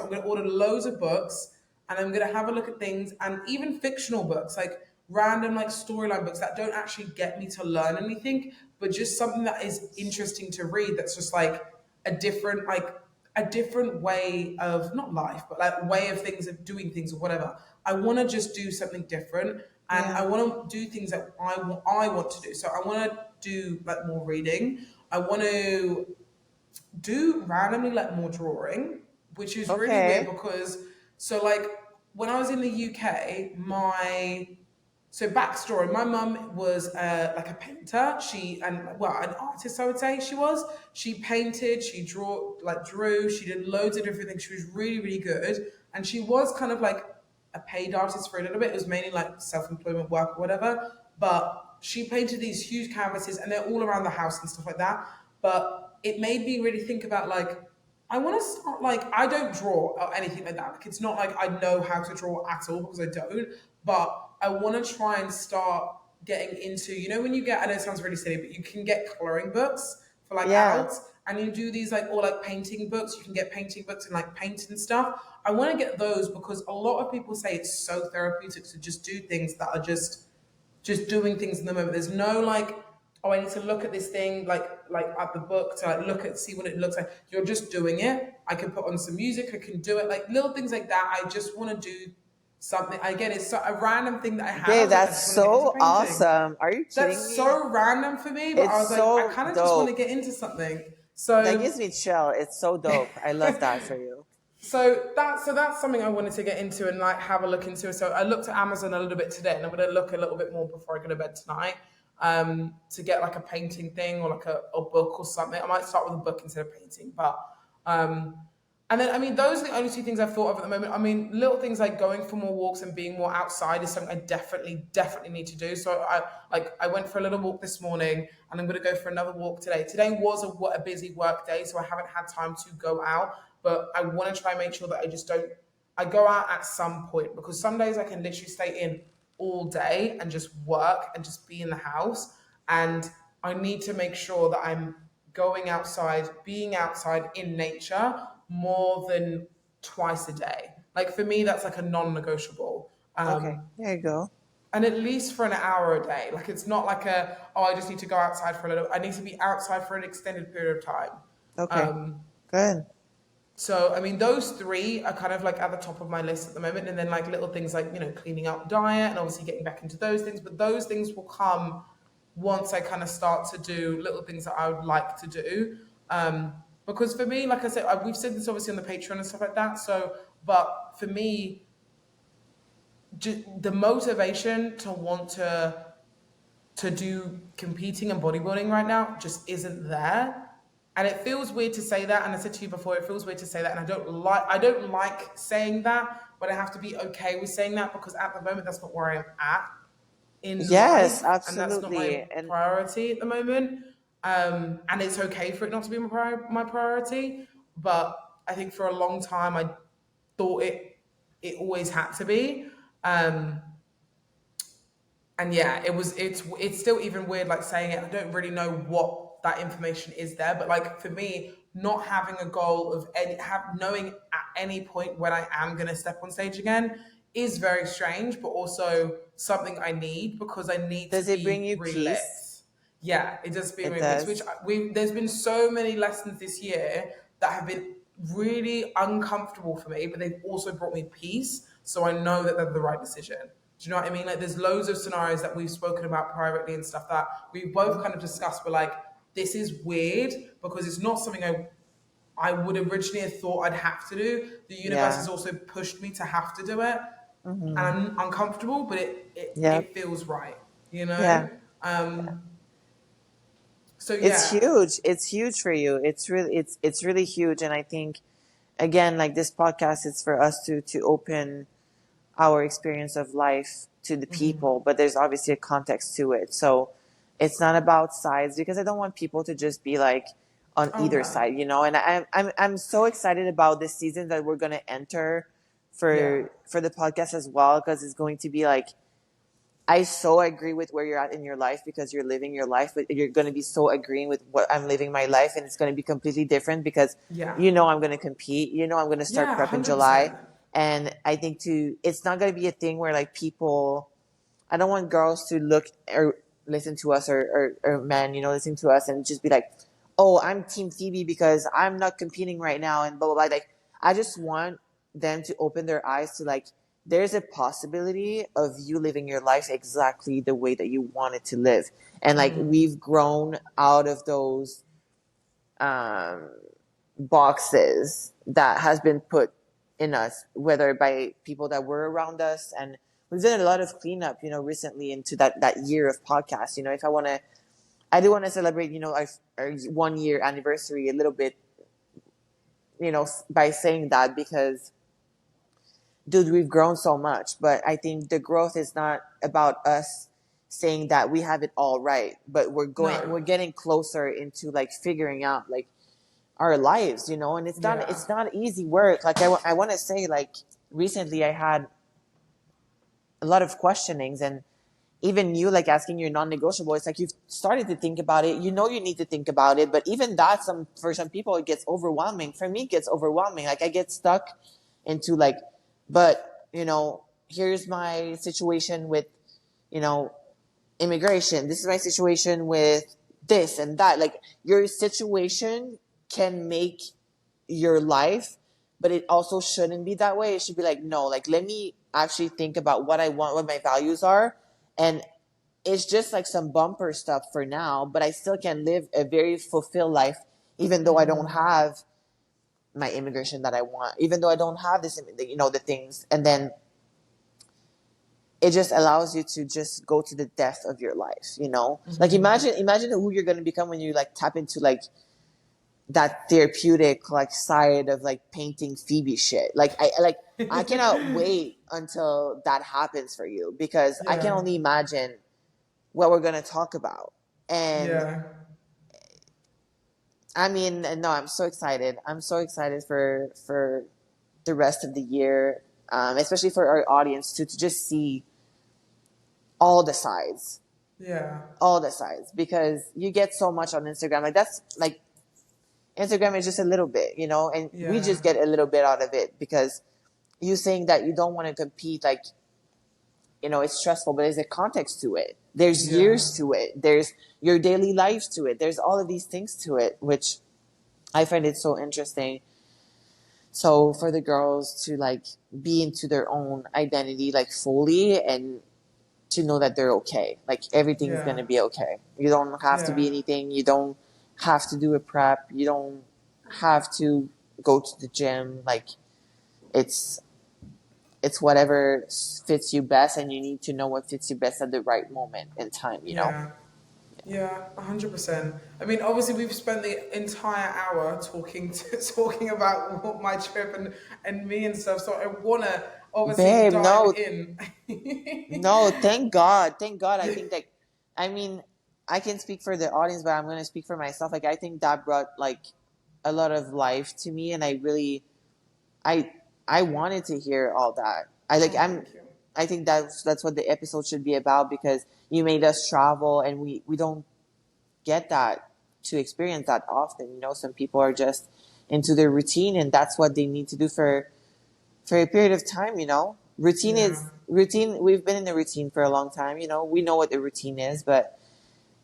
I'm gonna order loads of books and I'm gonna have a look at things and even fictional books, like random like storyline books that don't actually get me to learn anything, but just something that is interesting to read. That's just like a different like a different way of not life, but like way of things of doing things or whatever. I want to just do something different, and I Yeah. want to do things that I want to do. So I want to do like more reading. I want to do randomly like more drawing, which is really weird Okay. because so like when I was in the UK, my so backstory: my mum was like a painter. She and well, an artist, I would say she was. She painted, she drew. She did loads of different things. She was really, really good, and she was kind of like a paid artist for a little bit. It was mainly like self-employment work or whatever. But she painted these huge canvases, and they're all around the house and stuff like that. But it made me really think about like I want to start like I don't draw or anything like that. Like it's not like I know how to draw at all because I don't. But I want to try and start getting into when you get I know it sounds really silly, but you can get coloring books for like Yeah. adults, and you do these like or like painting books. You can get painting books and like paint and stuff. I want to get those because a lot of people say it's so therapeutic to just do things that are just doing things in the moment. There's no like, oh, I need to look at this thing like at the book to like look at see what it looks like. You're just doing it. I can put on some music. I can do it like little things like that. I just want to do something. Again, it's a random thing that I had. I Babe, was like, I that's just want to get into so painting. awesome. Are you kidding That's me? so random for me, but I It's was like, I so kind of just want to dope. get into something. That So gives me chill. It's so dope. I love that for you. so that's something I wanted to get into and like have a look into. So I looked at Amazon a little bit today, and I'm going to look a little bit more before I go to bed tonight to get like a painting thing or like a book or something. I might start with a book instead of painting, but um, and then I mean those are the only two things I've thought of at the moment. I mean little things like going for more walks and being more outside is something I definitely need to do. So I went for a little walk this morning, and I'm going to go for another walk today. Today was a busy work day, so I haven't had time to go out, but I want to try and make sure that I just don't. I go out at some point because some days I can literally stay in all day and just work and just be in the house. And I need to make sure that I'm going outside, being outside in nature more than twice a day. Like for me, that's like a non-negotiable. Okay. There you go. And at least for an hour a day. Like it's not like I just need to go outside for a little. I need to be outside for an extended period of time. Okay. Um, Good. so, I mean, those three are kind of like at the top of my list at the moment. And then like little things like, cleaning up diet and obviously getting back into those things. But those things will come once I kind of start to do little things that I would like to do. Because for me, like I said, we've said this obviously on the Patreon and stuff like that. So, but for me, the motivation to want to do competing and bodybuilding right now just isn't there. And it feels weird to say that. And I said to you before, it feels weird to say that. And I don't like saying that, but I have to be okay with saying that because at the moment that's not where I'm at in Yes, life. And that's not my absolutely. And priority at the moment. And it's okay for it not to be my priority. But I think for a long time I thought it always had to be. Um, and yeah, it's still even weird like saying it. I don't really know what that information is there, but like for me, not having a goal of knowing at any point when I am going to step on stage again is very strange, but also something I need because I need to does it bring be you relit. peace? Yeah, it does It bring me peace. Which does. there's been so many lessons this year that have been really uncomfortable for me, but they've also brought me peace. So I know that they're the right decision. Do you know what I mean? Like there's loads of scenarios that we've spoken about privately and stuff that we both kind of discussed. We're like, this is weird because it's not something I would originally have thought I'd have to do. The universe Yeah. has also pushed me to have to do it. Mm-hmm. And I'm uncomfortable, but Yep. it feels right, Yeah. Um, so It's yeah. huge. It's huge for you. It's really huge. And I think again, like this podcast is for us to open our experience of life to the people, but there's obviously a context to it. So it's not about sides because I don't want people to just be like on Oh either no. side, And I'm so excited about this season that we're gonna enter Yeah. for the podcast as well because it's going to be like I so agree with where you're at in your life because you're living your life, but you're going to be so agreeing with what I'm living my life, and it's going to be completely different because Yeah. I'm going to compete. I'm going to start Yeah. prep in 100%. July, and I think it's not going to be a thing where like people. I don't want girls to look or listen to us or men, listening to us and just be like, oh, I'm Team Phoebe because I'm not competing right now and blah, blah, blah. Like, I just want them to open their eyes to like, there's a possibility of you living your life exactly the way that you want it to live. And like, we've grown out of those um, boxes that has been put in us, whether by people that were around us. And we've done a lot of cleanup, recently into that year of podcasts. If I do want to celebrate, our 1 year anniversary a little bit, by saying that because, dude, we've grown so much. But I think the growth is not about us saying that we have it all right, but No. we're getting closer into like figuring out like our lives, and Yeah. it's not easy work. Like I want to say, like recently I had a lot of questionings, and even you like asking your non-negotiable, it's like you've started to think about it, you need to think about it, but even that, for some people it gets overwhelming. For me, it gets overwhelming. Like I get stuck into like, but here's my situation with you know immigration, this is my situation with this and that. Like your situation can make your life, but it also shouldn't be that way. It should be like, no, like let me actually think about what I want, what my values are, and it's just like some bumper stuff for now, but I still can live a very fulfilled life, even though I don't have my immigration that I want, even though I don't have this, the things. And then it just allows you to just go to the depth of your life. Like imagine who you're going to become when you like tap into like that therapeutic like side of like painting Phoebe shit. I cannot wait until that happens for you, because I can Yeah. only imagine what we're going to talk about. And Yeah. I mean, no, I'm so excited. I'm so excited for the rest of the year, especially for our audience to just see all the sides, Yeah. all the sides, because you get so much on Instagram. Like that's like Instagram is just a little bit, and we Yeah. just get a little bit out of it because you saying that you don't want to compete, like, it's stressful, but there's a context to it. There's Yeah. years to it. There's your daily lives to it. There's all of these things to it, which I find it so interesting. So for the girls to like be into their own identity, like fully, and to know that they're okay. Like everything's Yeah. gonna be okay. You don't have to Yeah. be anything. You don't have to do a prep. You don't have to go to the gym. Like it's it's whatever fits you best, and you need to know what fits you best at the right moment in time. Yeah. Yeah, 100%. I mean, obviously, we've spent the entire hour talking about my trip and me and stuff. So I wanna obviously Babe, dive no, in. no, thank God. Thank God. I think that, I mean, I can speak for the audience, but I'm going to speak for myself. Like, I think that brought like a lot of life to me. And I, I wanted to hear all that. Oh, thank you. I think that's what the episode should be about, because you made us travel, and we don't get that to experience that often. Some people are just into their routine, and that's what they need to do for a period of time. Yeah. Routine. We've been in the routine for a long time. We know what the routine is, but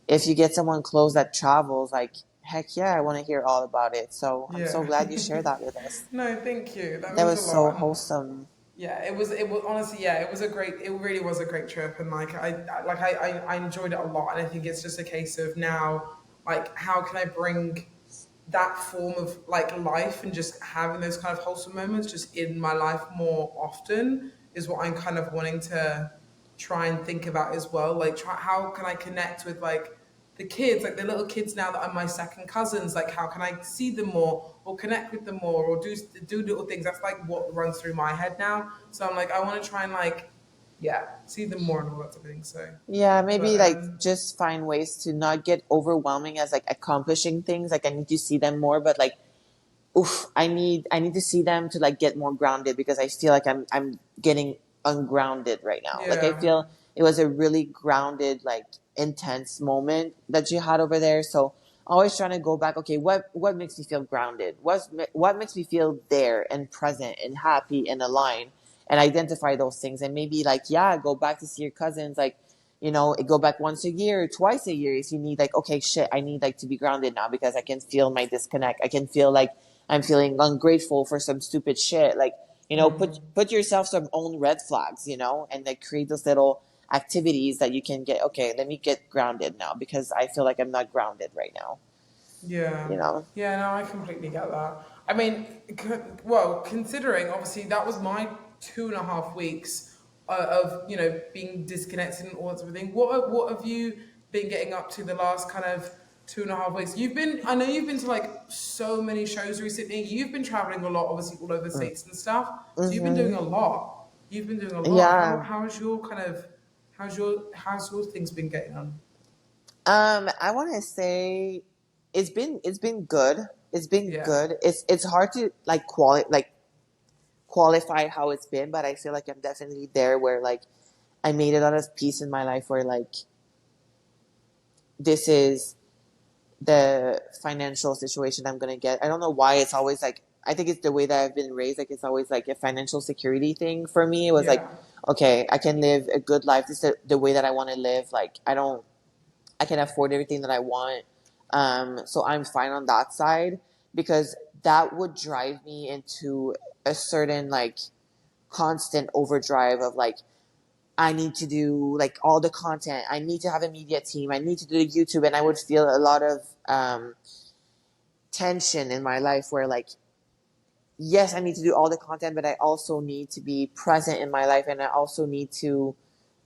if you get someone close that travels, like, heck yeah, I want to hear all about it. So I'm so Yeah. glad you shared that with us. No, thank you. That That means a was so lot. And wholesome. yeah, it was honestly, yeah, it really was a great trip. And like, I enjoyed it a lot. And I think it's just a case of now, like, how can I bring that form of like life and just having those kind of wholesome moments just in my life more often is what I'm kind of wanting to try and think about as well. Like, how can I connect with like the kids, like the little kids now that are my second cousins? Like, how can I see them more or connect with them more or do little things? That's like what runs through my head now. So I'm like, I want to try and like, yeah, see them more and all that type of thing. So, Yeah, but maybe like just find ways to not get overwhelming as like accomplishing things. Like I need to see them more, but like, oof, I need to see them to like get more grounded, because I feel like I'm getting ungrounded right now. Like I yeah, feel it was a really grounded, like intense moment that you had over there. So always trying to go back. Okay, what makes me feel grounded? What makes me feel there and present and happy and aligned, and identify those things, and maybe like, yeah, go back to see your cousins. Like, go back once a year, twice a year if you need like, okay, shit, I need like to be grounded now because I can feel my disconnect. I can feel like I'm feeling ungrateful for some stupid shit. Like, put yourself some own red flags, and like create those little activities that you can get, okay, let me get grounded now because I feel like I'm not grounded right now, Yeah, you know? yeah, no, I completely get that. I mean, well, considering obviously that was my 2.5 weeks of being disconnected and all that sort of thing. What have you been getting up to the last kind of 2.5 weeks? I know you've been to like so many shows recently. You've been traveling a lot, obviously all over the states and stuff. So you've been doing Mm-hmm. a lot. You've been doing a lot. Yeah. How's your kind of how's your things been getting on? I want to say it's been good. It's been Yeah, good. It's hard to qualify how it's been, but I feel like I'm definitely there where like I made a lot of peace in my life where like this is the financial situation I'm gonna get. I don't know why it's always like I think it's the way that I've been raised. Like it's always like a financial security thing for me. It was like, yeah. okay, I can live a good life. This is the way that I want to live. Like I can afford everything that I want. So I'm fine on that side because that would drive me into a certain like constant overdrive of like I need to do like all the content. I need to have a media team. I need to do the YouTube, and I would feel a lot of tension in my life where like yes, I need to do all the content, but I also need to be present in my life, and I also need to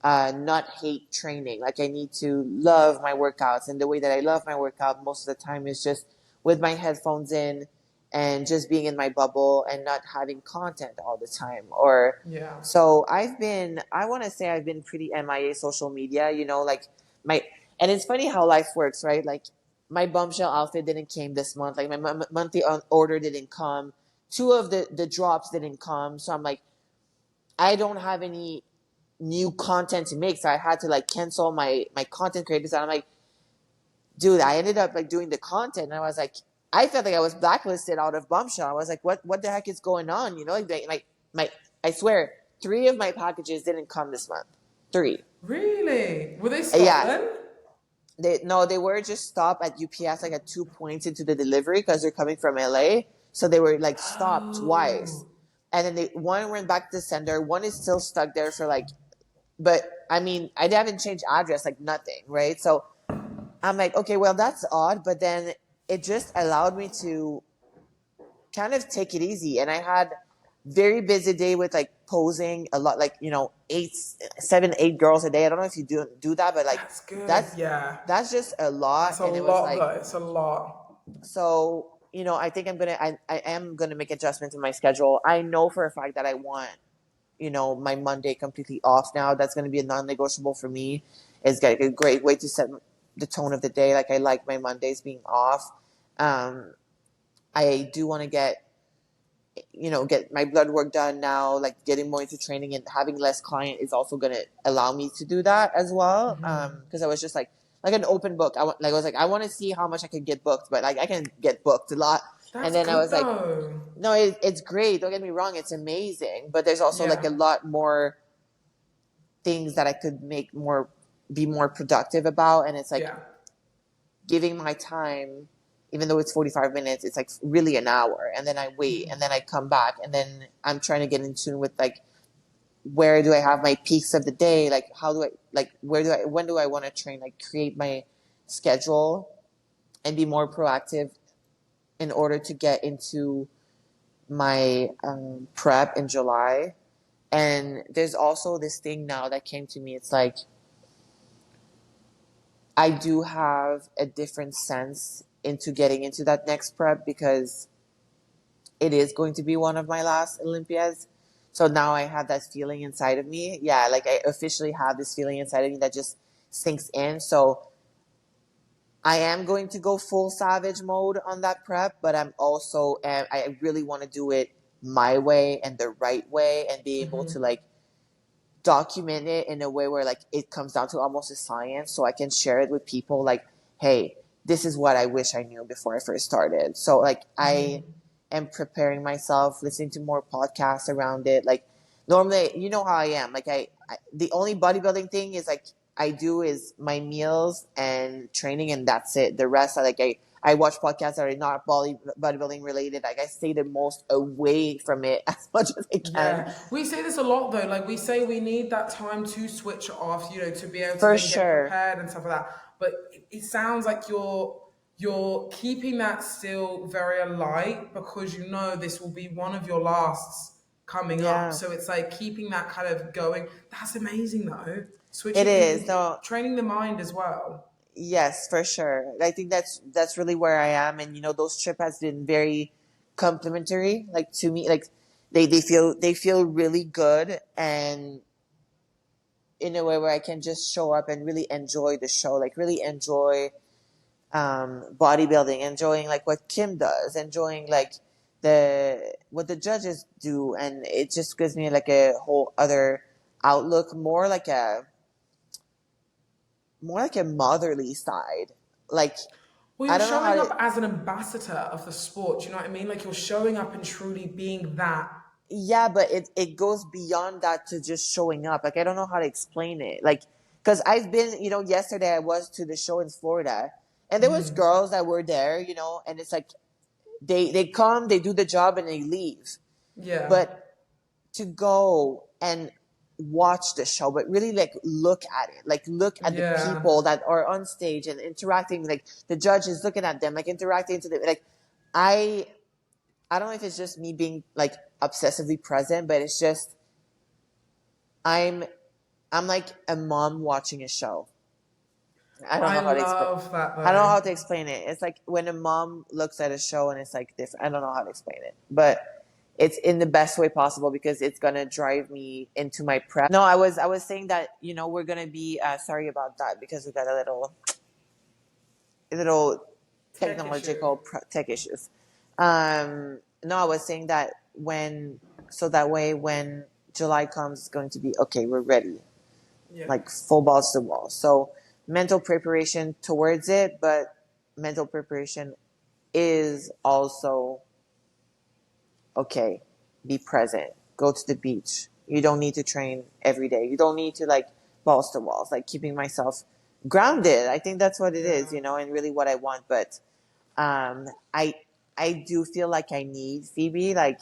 not hate training. Like I need to love my workouts, and the way that I love my workout most of the time is just with my headphones in and just being in my bubble and not having content all the time. Or Yeah. so I want to say I've been pretty MIA social media. Like my and it's funny how life works, right? Like my bombshell outfit didn't came this month. Like my monthly order didn't come. Two of the drops didn't come, so I'm like I don't have any new content to make, so I had to like cancel my content creators. And I'm like, dude, I ended up like doing the content, and I was like, I felt like I was blacklisted out of Bombshell. I was like, what the heck is going on? Like my I swear, three of my packages didn't come this month. Three. Really? Were they stopped Yeah. then? They were just stopped at UPS like at 2 points into the delivery because they're coming from LA. So they were like stopped twice. Oh. And then one went back to the sender. One is still stuck there for like, but I mean, I haven't changed address, like nothing, right? So I'm like, okay, well, that's odd. But then it just allowed me to kind of take it easy. And I had very busy day with like posing a lot, like, 8 girls a day. I don't know if you do that, but like That's good. that's, Yeah. that's just a lot. That's a And it was lot like, though. It's a lot. so, I think I am going to make adjustments in my schedule. I know for a fact that I want, my Monday completely off now. That's going to be a non-negotiable for me. It's got a great way to set the tone of the day. Like I like my Mondays being off. Um, I do want to get my blood work done now. Like getting more into training and having less client is also going to allow me to do that as well. Because I was just like an open book. I want to see how much I can get booked, but like I can get booked a lot. And That's then I good was like, though. no, it's great. Don't get me wrong. It's amazing. But there's also like Yeah. a lot more things that I could be more productive about. And it's like Yeah. giving my time, even though it's 45 minutes, it's like really an hour. And then I wait and then I come back and then I'm trying to get in tune with like, where do I have my peaks of the day? Like, how do I, like, when do I want to train? Like create my schedule and be more proactive in order to get into my prep in July. And there's also this thing now that came to me. It's like I do have a different sense into getting into that next prep because it is going to be one of my last Olympiads. So now I have that feeling inside of me. Yeah, like I officially have this feeling inside of me that just sinks in. So I am going to go full savage mode on that prep, but I really want to do it my way and the right way and be able to like document it in a way where like it comes down to almost a science so I can share it with people like, hey, this is what I wish I knew before I first started. So like I am preparing myself, listening to more podcasts around it. Like normally, you know how I am. Like I the only bodybuilding thing is like I do is my meals and training, and that's it. The rest, I watch podcasts that are not bodybuilding related. Like I stay the most away from it as much as I can. Yeah, we say this a lot though. Like we say we need that time to switch off, to be able to For then get sure. prepared and stuff like that. But it sounds like you're keeping that still very alight because this will be one of your lasts coming up. Yeah, So it's like keeping that kind of going. That's amazing though. it Switching is. No, training the mind as well. yes, for sure. I think that's really where I am, and those trip has been very complimentary. Like to me, like they feel really good, and in a way where I can just show up and really enjoy the show, like really enjoy bodybuilding, enjoying like what Kim does, enjoying like the what the judges do, and it just gives me like a whole other outlook, more like a motherly side. Like Well, I you're don't know how showing to. up as an ambassador of the sport. Do you know what I mean? Like you're showing up and truly being that. Yeah, but it goes beyond that to just showing up. Like I don't know how to explain it. Like because I've been, yesterday I was to the show in Florida, and there was girls that were there, and it's like they come, they do the job, and they leave. Yeah. But to go and watch the show, but really like look at it, like look at the Yeah. people that are on stage and interacting, like the judges looking at them, like interacting to them, like I I don't know if it's just me being like obsessively present, but it's just I'm I'm like a mom watching a show. I don't I know how to explain. love that I don't know though. how to explain it. It's like when a mom looks at a show and it's like different. I don't know how to explain it, but it's in the best way possible because it's gonna drive me into my prep. No, I was saying that we're gonna be sorry about that because we got a little Tech issue. technological tech issues. No, I was saying that so that way when July comes, it's going to be okay. We're ready, Yeah. like full balls to wall. So mental preparation towards it, but mental preparation is also okay. Be present. Go to the beach. You don't need to train every day. You don't need to like balls to walls. Like keeping myself grounded. I think that's what it is, Yeah. and really what I want. But um, I I do feel like I need Phoebe like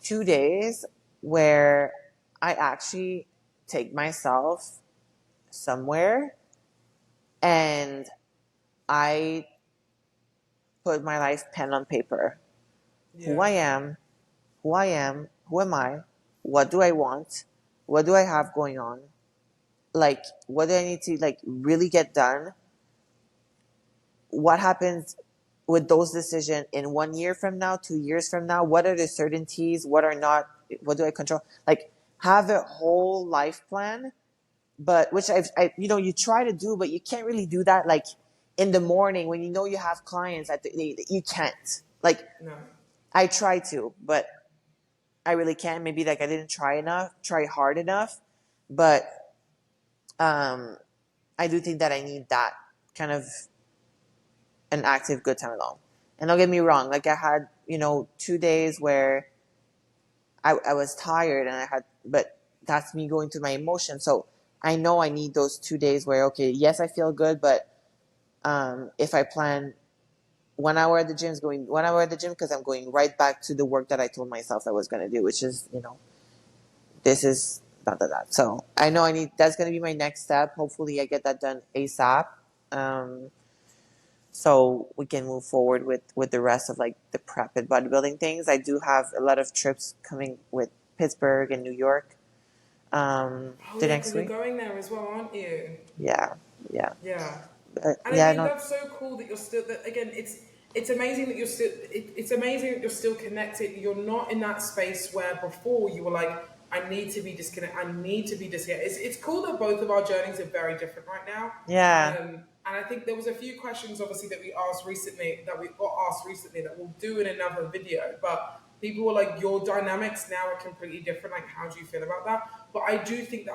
2 days where I actually take myself somewhere and I put my life pen on paper. Who Yeah. I am, who am I, what do I want, what do I have going on, like what do I need to like really get done, what happens with those decisions in 1 year from now, 2 years from now, what are the certainties, what are not, what do I control, like have a whole life plan, but which you try to do, but you can't really do that like in the morning when you have clients you can't like No. I try to, but I really can't. Maybe like I didn't try hard enough, but um, I do think that I need that kind of an active good time alone. And don't get me wrong, like I had 2 days where I was tired and but that's me going through my emotions. So I know I need those 2 days where okay, yes, I feel good, but if I plan 1 hour at the gym is going 1 hour at the gym because I'm going right back to the work that I told myself I was going to do, which is this is that. So I know that's going to be my next step. Hopefully, I get that done ASAP, um, so we can move forward with the rest of like the prep and bodybuilding things. I do have a lot of trips coming with Pittsburgh and New York Oh the yeah, next because you're week. going there as well, aren't you? Yeah, yeah, Yeah. And I yeah. think No, that's so cool that you're still that again it's amazing that you're still it's amazing that you're still connected. You're not in that space where before you were like, I need to be disconnected, I need to be disconnected. It's cool that both of our journeys are very different right now. yeah, And I think there was a few questions obviously that we got asked recently that we'll do in another video. But people were like, your dynamics now are completely different. Like, how do you feel about that? But I do think that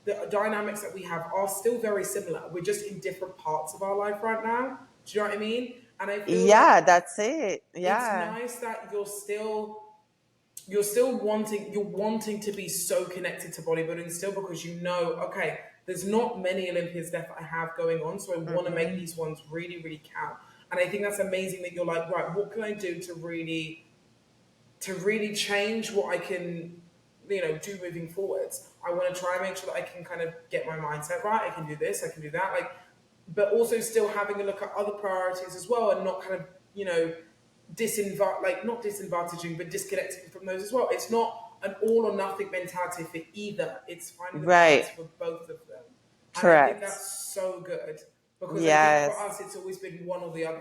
the dynamics that we have are still very similar. We're just in different parts of our life right now. Do you know what I mean? And I feel like yeah. That's it. it's Yeah, nice that you're still you're wanting to be so connected to bodybuilding still, because you know, okay, there's not many Olympians left that I have going on, so I want to make Mm-mm. these ones really, really count. And I think that's amazing that you're like, right, what can I do to really change what I can, do moving forwards. I want to try and make sure that I can kind of get my mindset right. I can do this, I can do that, like, but also still having a look at other priorities as well, and not kind of, not disadvantaging, but disconnecting from those as well. It's not an all or nothing mentality for either. It's finding the balance Right. for both of them, and I think Correct. that's so good, because I think for Yes. us it's always been one or the other.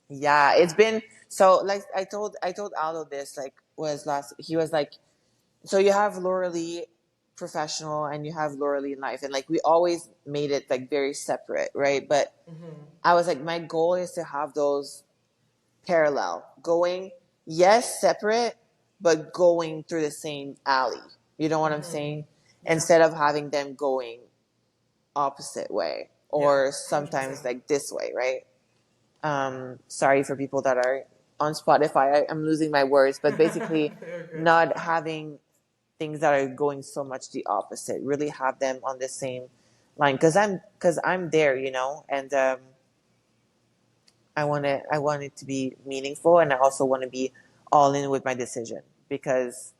Yeah. It's been so like I told Aldo this like was last he was like, so you have Lauralie professional and you have Lauralie in life, and like we always made it like very separate, right? But I was like, my goal is to have those parallel, going, yes, separate, but going through the same alley. You know what I'm saying? Yeah, Instead of having them going opposite way yeah, or 100%. sometimes like this way, right? Sorry for people that are on Spotify. I'm losing my words, but basically, You're good. not having things that are going so much the opposite. Really have them on the same line, because I'm there, and I want it to be meaningful, and I also want to be all in with my decision, because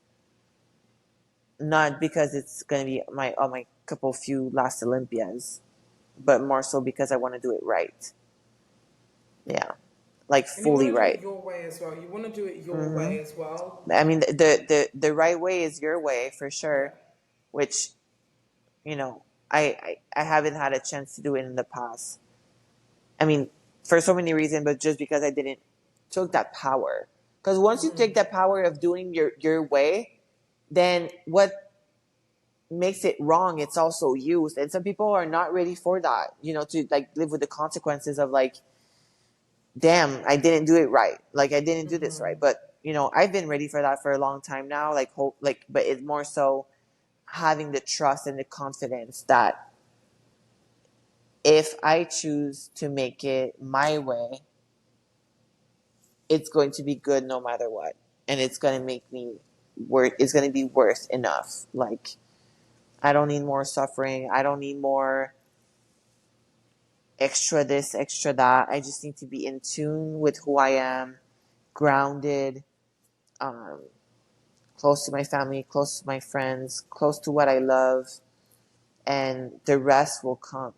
not because it's going to be my couple few last Olympias, but more so because I want to do it right. Yeah, like And you want fully to do it right. your way as well. You want to do it your Hmm. way as well. I mean, the right way is your way for Yeah. sure, which you know I haven't had a chance to do it in the past. I mean, for so many reasons, but just because I didn't took that power. Because once you take that power of doing your way, then what makes it wrong, it's also used. And some people are not ready for that, to like live with the consequences of like, damn, I didn't do it right. Like I didn't do this right. But I've been ready for that for a long time now. Like hope, like, but it's more so having the trust and the confidence that if I choose to make it my way, it's going to be good no matter what, and it's going to make me worth. It's going to be worth enough. Like I don't need more suffering. I don't need more extra this, extra that. I just need to be in tune with who I am, grounded, um, close to my family, close to my friends, close to what I love, and the rest will come.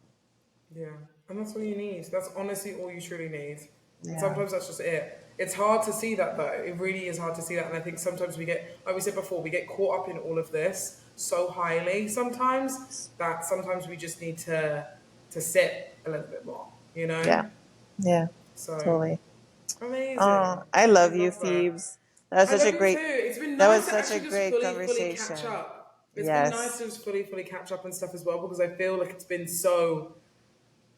Yeah, and that's all you need. That's honestly all you truly need. And Yeah. sometimes that's just it. It's hard to see that though. It really is hard to see that. And I think sometimes we get, like we said before, we get caught up in all of this so highly sometimes, that sometimes we just need to sit a little bit more, you Yeah. know? Yeah. So Totally. Oh, amazing. I I love you, love that. Phoebes. That was I such a love you too. great. It's been That nice was to such a actually just great fully catch conversation. up. It's been nice Yes. to just fully catch up and stuff as well, because I feel like it's been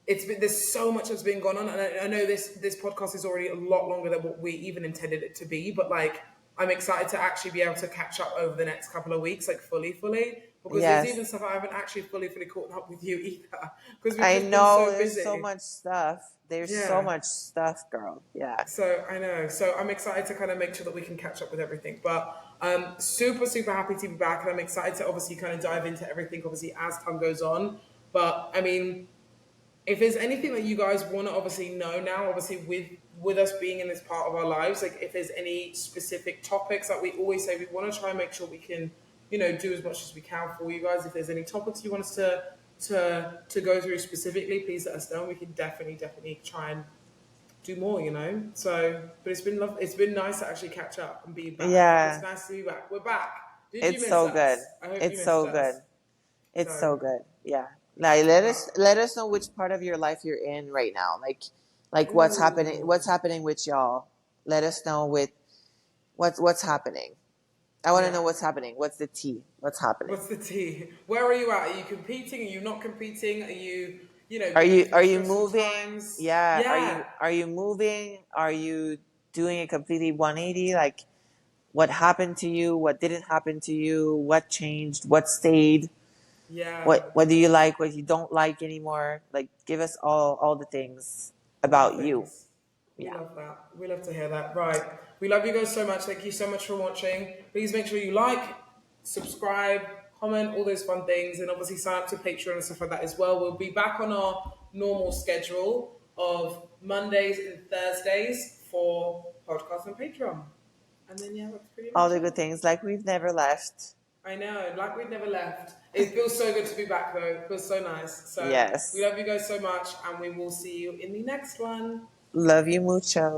there's so much that's been going on, and I know this podcast is already a lot longer than what we even intended it to be, but like I'm excited to actually be able to catch up over the next couple of weeks, like fully, because there's Yes. even stuff I haven't actually fully caught up with you either, because we've I just been know so there's so busy. much stuff. There's so Yeah. much stuff, girl. Yeah. So I know. So I'm excited to kind of make sure that we can catch up with everything. But super happy to be back, and I'm excited to obviously kind of dive into everything, obviously as time goes on. But I mean, if there's anything that you guys want to obviously know now, obviously with us being in this part of our lives, like if there's any specific topics that we always say we want to try and make sure we can, do as much as we can for you guys. If there's any topics you want us to go through specifically, please let us know. We can definitely try and do more, So, but it's been It's been nice to actually catch up and be back. It's Yeah. nice to be back. We're back. Did you It's miss so good. us? I hope you It's missed so us. good. It's So, so good. Yeah. Like let but us let us know which part of your life you're in right now. Like ooh, what's happening with y'all. Let us know with what's happening. I want to yeah. know what's happening. What's the tea? What's happening? What's the tea? Where are you at? Are you competing? Are you not competing? Are you, Are going you through are you stressful moving? times? Yeah. Are Yeah, you moving? Are you doing a completely 180? Like what happened to you? What didn't happen to you? What changed? What stayed? yeah. What do you like? What you don't like anymore? Like give us all the things All the about you. things. We Yeah. love that. We love to hear that. Right. We love you guys so much. Thank you so much for watching. Please make sure you like, subscribe, comment, all those fun things, and obviously sign up to Patreon and stuff like that as well. We'll be back on our normal schedule of Mondays and Thursdays for podcast and Patreon. And then, yeah, that's pretty All much the it. good things, like we've never left. I know, like we'd never left. It feels so good to be back, though. It feels so nice. So we Yes. love you guys so much, and we will see you in the next one. Love you mucho.